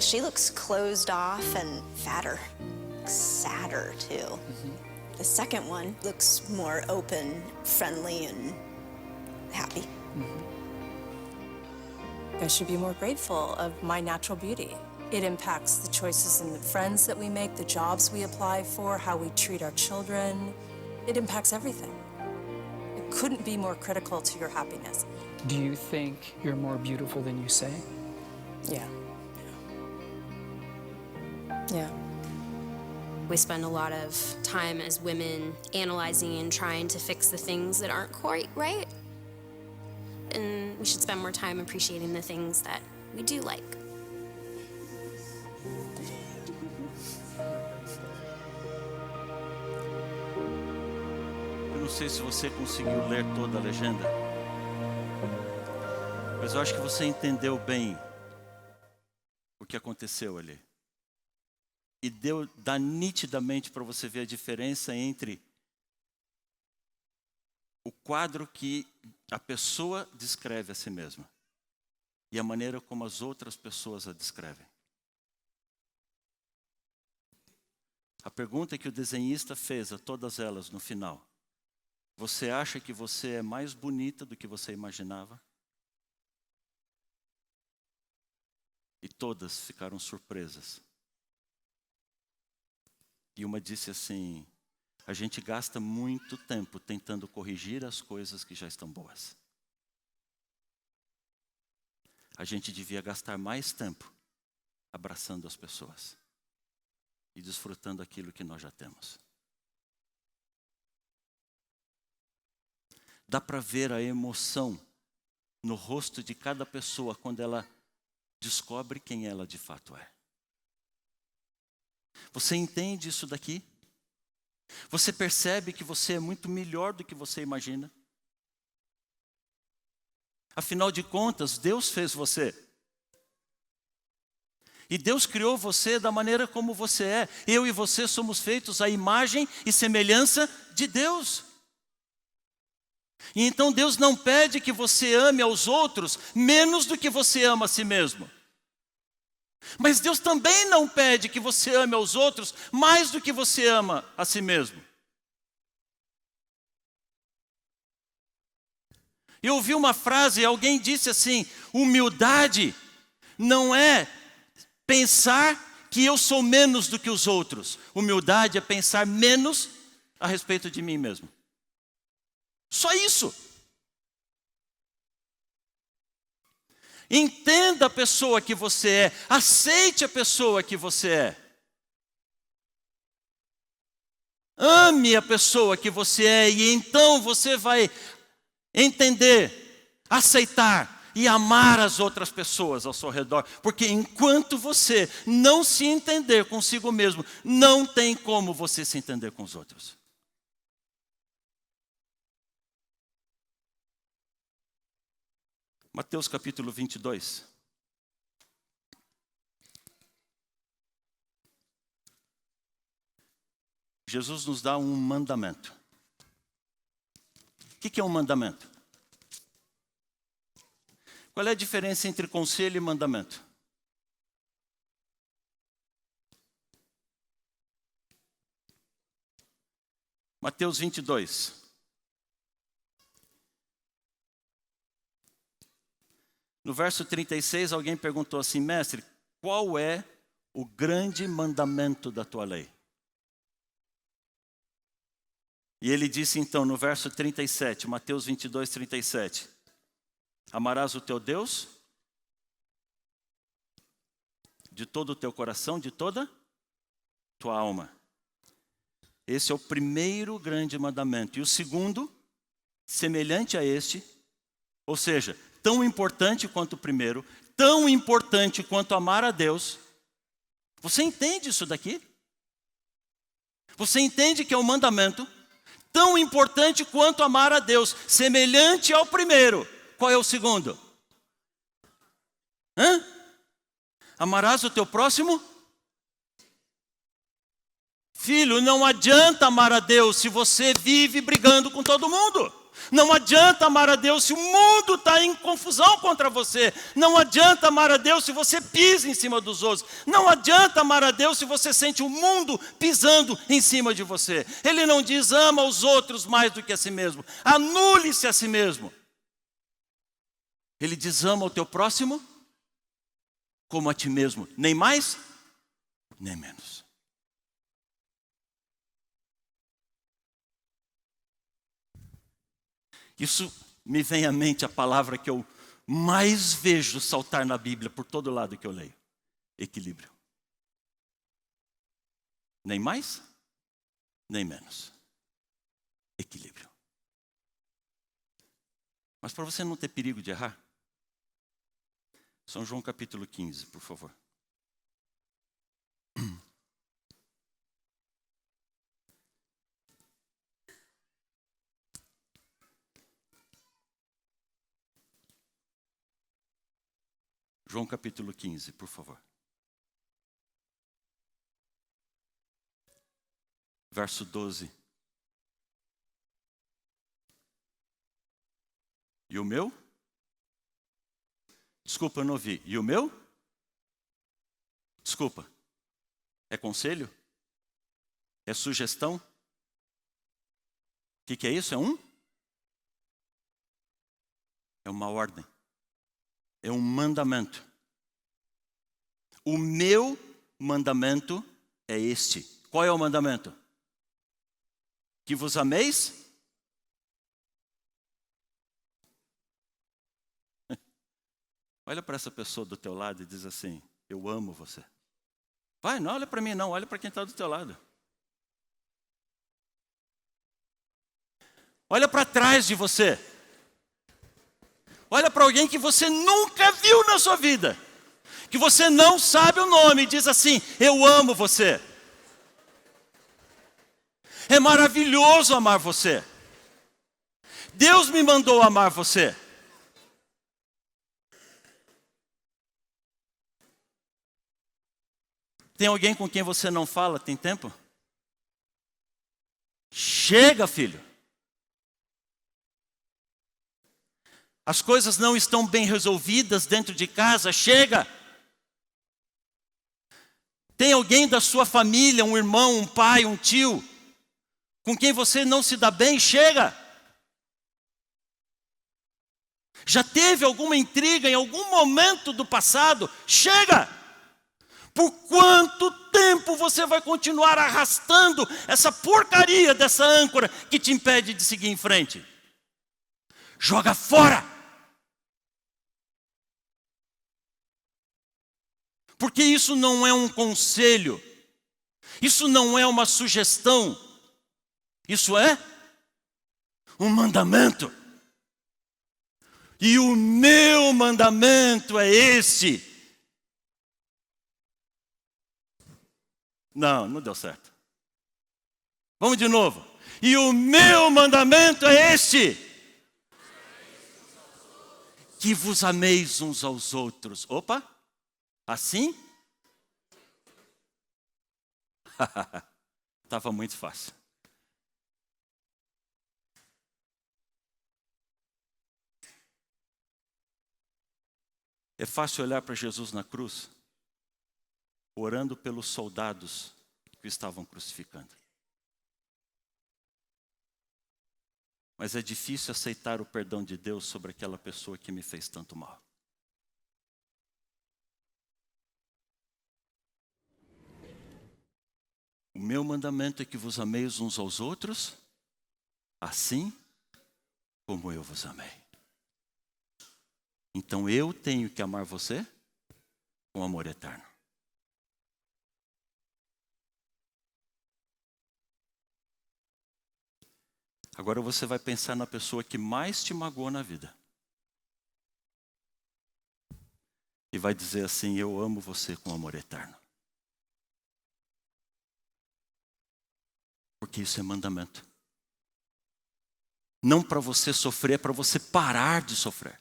She looks closed off and fatter. looks sadder too. The second one looks more open, friendly, and happy. I should be more grateful of my natural beauty. It impacts the choices and the friends that we make, the jobs we apply for, how we treat our children. It impacts everything. It couldn't be more critical to your happiness. Do you think you're more beautiful than you say? Yeah. Yeah. We spend a lot of time as women analyzing and trying to fix the things that aren't quite right. And we should spend more time appreciating the things that we do like. Eu não sei se você conseguiu ler toda a legenda, mas eu acho que você entendeu bem o que aconteceu ali. E dá nitidamente para você ver a diferença entre o quadro que a pessoa descreve a si mesma e a maneira como as outras pessoas a descrevem. A pergunta que o desenhista fez a todas elas no final: você acha que você é mais bonita do que você imaginava? E todas ficaram surpresas. E uma disse assim: a gente gasta muito tempo tentando corrigir as coisas que já estão boas. A gente devia gastar mais tempo abraçando as pessoas e desfrutando aquilo que nós já temos. Dá para ver a emoção no rosto de cada pessoa quando ela descobre quem ela de fato é. Você entende isso daqui? Você percebe que você é muito melhor do que você imagina? Afinal de contas, Deus fez você. E Deus criou você da maneira como você é. Eu e você somos feitos à imagem e semelhança de Deus. E então Deus não pede que você ame aos outros menos do que você ama a si mesmo. Mas Deus também não pede que você ame aos outros mais do que você ama a si mesmo. Eu ouvi uma frase, alguém disse assim: humildade não é pensar que eu sou menos do que os outros. Humildade é pensar menos a respeito de mim mesmo. Só isso. Entenda a pessoa que você é. Aceite a pessoa que você é. Ame a pessoa que você é. E então você vai entender, aceitar e amar as outras pessoas ao seu redor. Porque enquanto você não se entender consigo mesmo, não tem como você se entender com os outros. Mateus capítulo 22. Jesus nos dá um mandamento. O que é um mandamento? Qual é a diferença entre conselho e mandamento? Mateus 22. No verso 36, alguém perguntou assim: mestre, qual é o grande mandamento da tua lei? E ele disse então no verso 37, Mateus 22, 37, amarás o teu Deus de todo o teu coração, de toda tua alma. Esse é o primeiro grande mandamento. E o segundo, semelhante a este, ou seja, tão importante quanto o primeiro, tão importante quanto amar a Deus. Você entende isso daqui? Você entende que é um mandamento tão importante quanto amar a Deus, semelhante ao primeiro. Qual é o segundo? Amarás o teu próximo? Filho, não adianta amar a Deus se você vive brigando com todo mundo. Não adianta amar a Deus se o mundo está em confusão contra você. Não adianta amar a Deus se você pisa em cima dos outros. Não adianta amar a Deus se você sente o mundo pisando em cima de você. Ele não diz ama os outros mais do que a si mesmo. Anule-se a si mesmo. Ele diz ama o teu próximo como a ti mesmo. Nem mais, nem menos. Isso me vem à mente a palavra que eu mais vejo saltar na Bíblia por todo lado que eu leio. Equilíbrio. Nem mais, nem menos. Equilíbrio. Mas para você não ter perigo de errar, São João capítulo 15, por favor. João capítulo 15, por favor. Verso 12. E o meu? Desculpa, eu não ouvi. E o meu? Desculpa. É conselho? É sugestão? O que é isso? É É uma ordem. É um mandamento. O meu mandamento é este. Qual é o mandamento? Que vos ameis? Olha para essa pessoa do teu lado e diz assim, eu amo você. Vai, não olha para mim não, olha para quem está do teu lado. Olha para trás de você. Olha para alguém que você nunca viu na sua vida. Que você não sabe o nome e diz assim, eu amo você. É maravilhoso amar você. Deus me mandou amar você. Tem alguém com quem você não fala, tem tempo? Chega, filho. As coisas não estão bem resolvidas dentro de casa, chega. Tem alguém da sua família, um irmão, um pai, um tio, com quem você não se dá bem, chega. Já teve alguma intriga em algum momento do passado, chega. Por quanto tempo você vai continuar arrastando essa porcaria dessa âncora que te impede de seguir em frente? Joga fora! Porque isso não é um conselho, isso não é uma sugestão, isso é um mandamento. E o meu mandamento é este. Não deu certo. Vamos de novo. E o meu mandamento é este: que vos ameis uns aos outros. Opa! Assim? Estava muito fácil. É fácil olhar para Jesus na cruz, orando pelos soldados que o estavam crucificando. Mas é difícil aceitar o perdão de Deus sobre aquela pessoa que me fez tanto mal. O meu mandamento é que vos ameis uns aos outros, assim como eu vos amei. Então eu tenho que amar você com amor eterno. Agora você vai pensar na pessoa que mais te magoou na vida. E vai dizer assim, eu amo você com amor eterno. Porque isso é mandamento. Não para você sofrer, é para você parar de sofrer.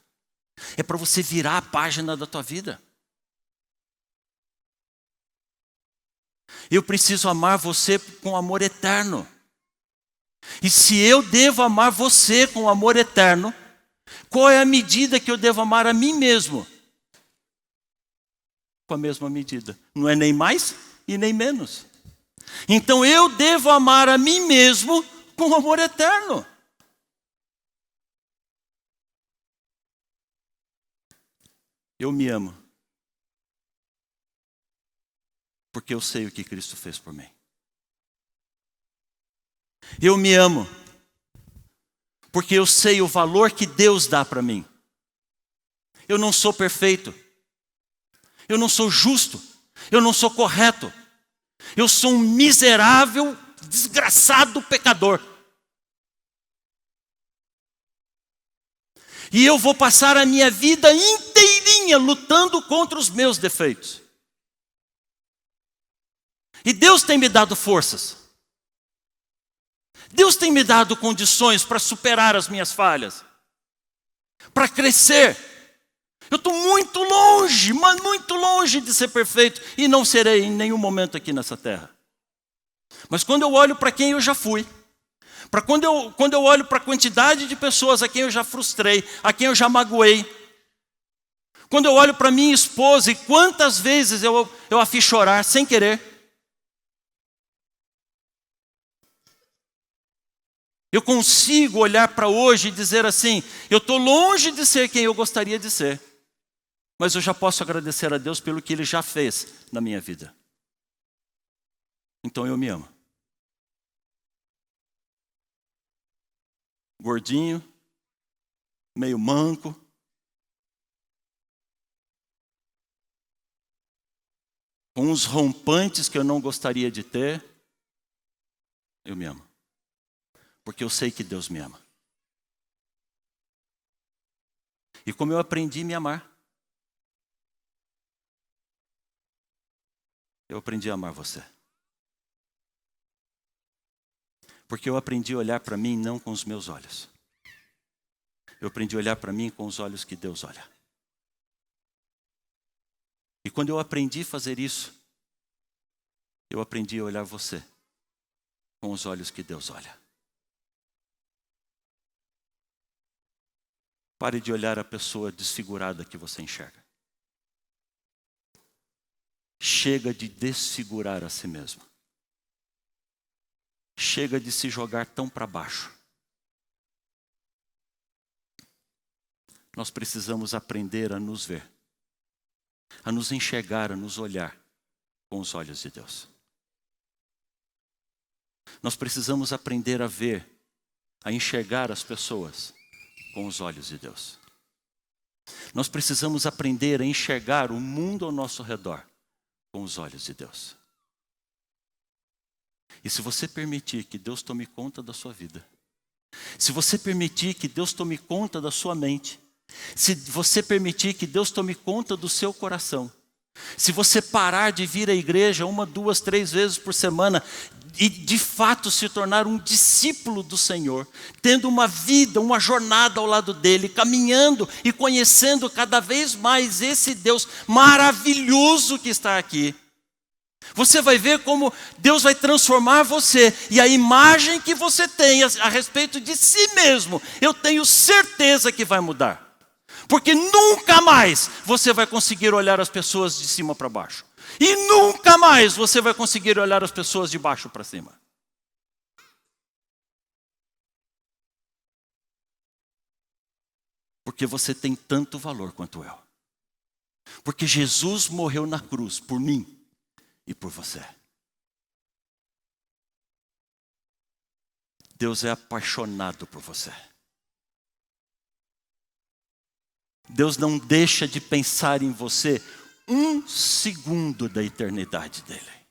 É para você virar a página da tua vida. Eu preciso amar você com amor eterno. E se eu devo amar você com amor eterno, qual é a medida que eu devo amar a mim mesmo? Com a mesma medida. Não é nem mais e nem menos. Então eu devo amar a mim mesmo com amor eterno. Eu me amo. Porque eu sei o que Cristo fez por mim. Eu me amo. Porque eu sei o valor que Deus dá para mim. Eu não sou perfeito. Eu não sou justo. Eu não sou correto. Eu sou um miserável, desgraçado pecador. E eu vou passar a minha vida inteirinha lutando contra os meus defeitos. E Deus tem me dado forças. Deus tem me dado condições para superar as minhas falhas. Para crescer. Eu estou muito longe, mas muito longe de ser perfeito. E não serei em nenhum momento aqui nessa terra. Mas quando eu olho para quem eu já fui, quando eu olho para a quantidade de pessoas a quem eu já frustrei, a quem eu já magoei, quando eu olho para minha esposa e quantas vezes eu a fiz chorar sem querer, eu consigo olhar para hoje e dizer assim, eu estou longe de ser quem eu gostaria de ser, mas eu já posso agradecer a Deus pelo que Ele já fez na minha vida. Então eu me amo. Gordinho, meio manco, com uns rompantes que eu não gostaria de ter, eu me amo. Porque eu sei que Deus me ama. E como eu aprendi a me amar, eu aprendi a amar você. Porque eu aprendi a olhar para mim não com os meus olhos. Eu aprendi a olhar para mim com os olhos que Deus olha. E quando eu aprendi a fazer isso, eu aprendi a olhar você com os olhos que Deus olha. Pare de olhar a pessoa desfigurada que você enxerga. Chega de desfigurar a si mesmo. Chega de se jogar tão para baixo. Nós precisamos aprender a nos ver, a nos enxergar, a nos olhar com os olhos de Deus. Nós precisamos aprender a ver, a enxergar as pessoas com os olhos de Deus. Nós precisamos aprender a enxergar o mundo ao nosso redor com os olhos de Deus. E se você permitir que Deus tome conta da sua vida, se você permitir que Deus tome conta da sua mente, se você permitir que Deus tome conta do seu coração, se você parar de vir à igreja 1, 2, 3 vezes por semana e de fato se tornar um discípulo do Senhor, tendo uma vida, uma jornada ao lado dele, caminhando e conhecendo cada vez mais esse Deus maravilhoso que está aqui, você vai ver como Deus vai transformar você. E a imagem que você tem a respeito de si mesmo, eu tenho certeza que vai mudar. Porque nunca mais você vai conseguir olhar as pessoas de cima para baixo. E nunca mais você vai conseguir olhar as pessoas de baixo para cima. Porque você tem tanto valor quanto eu. Porque Jesus morreu na cruz por mim e por você. Deus é apaixonado por você. Deus não deixa de pensar em você 1 segundo da eternidade dele.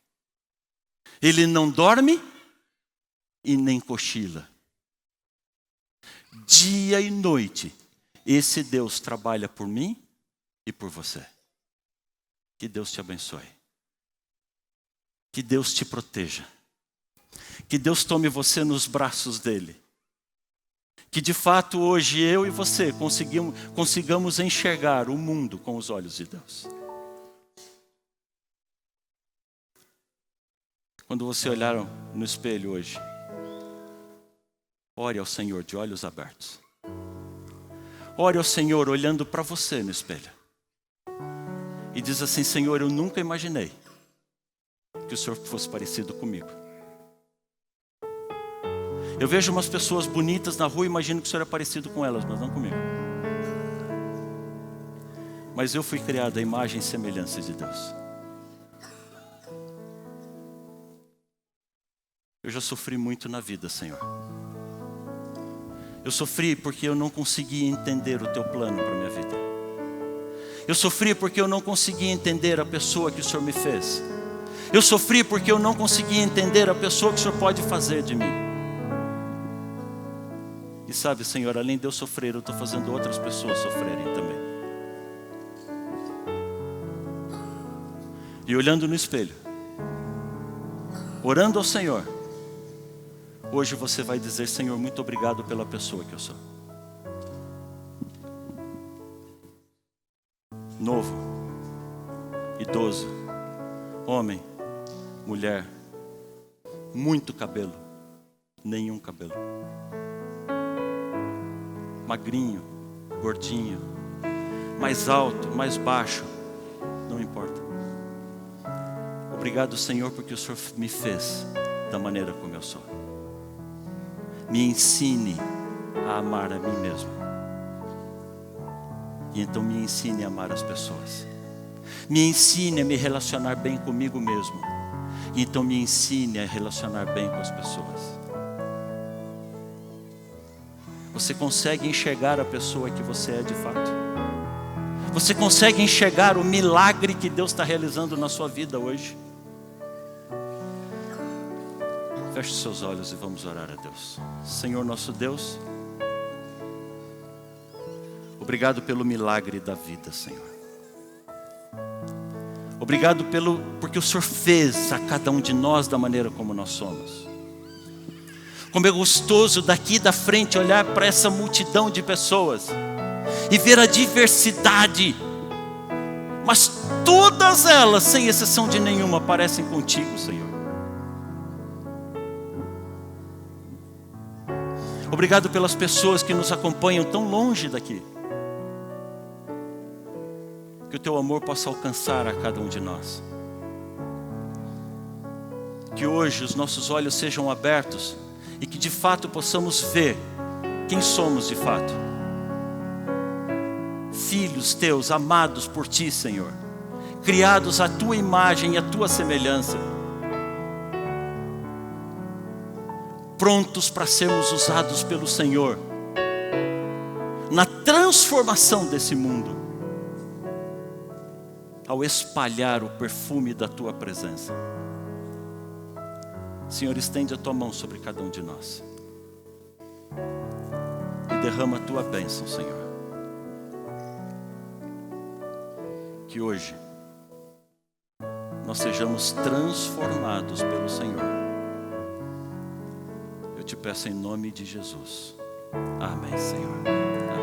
Ele não dorme e nem cochila. Dia e noite, esse Deus trabalha por mim e por você. Que Deus te abençoe. Que Deus te proteja. Que Deus tome você nos braços dele. Que de fato hoje eu e você consigamos enxergar o mundo com os olhos de Deus. Quando você olhar no espelho hoje, Ore ao Senhor de olhos abertos. Ore ao Senhor olhando para você no espelho. E diz assim: Senhor, eu nunca imaginei que o Senhor fosse parecido comigo. Eu vejo umas pessoas bonitas na rua e imagino que o Senhor é parecido com elas, mas não comigo. Mas eu fui criado à imagem e semelhança de Deus. Eu já sofri muito na vida, Senhor. Eu sofri porque eu não conseguia entender o Teu plano para a minha vida. Eu sofri porque eu não conseguia entender a pessoa que o Senhor me fez. Eu sofri porque eu não conseguia entender a pessoa que o Senhor pode fazer de mim. E sabe, Senhor, além de eu sofrer, eu estou fazendo outras pessoas sofrerem também. E olhando no espelho, orando ao Senhor, hoje você vai dizer: Senhor, muito obrigado pela pessoa que eu sou. Novo, idoso, homem, mulher, muito cabelo, nenhum cabelo. Magrinho, gordinho, mais alto, mais baixo, não importa. Obrigado, Senhor, porque o Senhor me fez da maneira como eu sou. Me ensine a amar a mim mesmo. E então me ensine a amar as pessoas. Me ensine a me relacionar bem comigo mesmo. E então me ensine a relacionar bem com as pessoas. Você consegue enxergar a pessoa que você é de fato? Você consegue enxergar o milagre que Deus está realizando na sua vida hoje? Feche os seus olhos e vamos orar a Deus. Senhor nosso Deus, obrigado pelo milagre da vida, Senhor. Obrigado porque o Senhor fez a cada um de nós da maneira como nós somos. Como é gostoso daqui da frente olhar para essa multidão de pessoas e ver a diversidade, mas todas elas, sem exceção de nenhuma, parecem contigo, Senhor. Obrigado pelas pessoas que nos acompanham tão longe daqui. Que o Teu amor possa alcançar a cada um de nós. Que hoje os nossos olhos sejam abertos e que de fato possamos ver quem somos de fato. Filhos Teus, amados por Ti, Senhor. Criados à Tua imagem e à Tua semelhança. Prontos para sermos usados pelo Senhor na transformação desse mundo, ao espalhar o perfume da Tua presença. Senhor, estende a Tua mão sobre cada um de nós e derrama a Tua bênção, Senhor. Que hoje nós sejamos transformados pelo Senhor. Eu te peço em nome de Jesus. Amém, Senhor. Amém.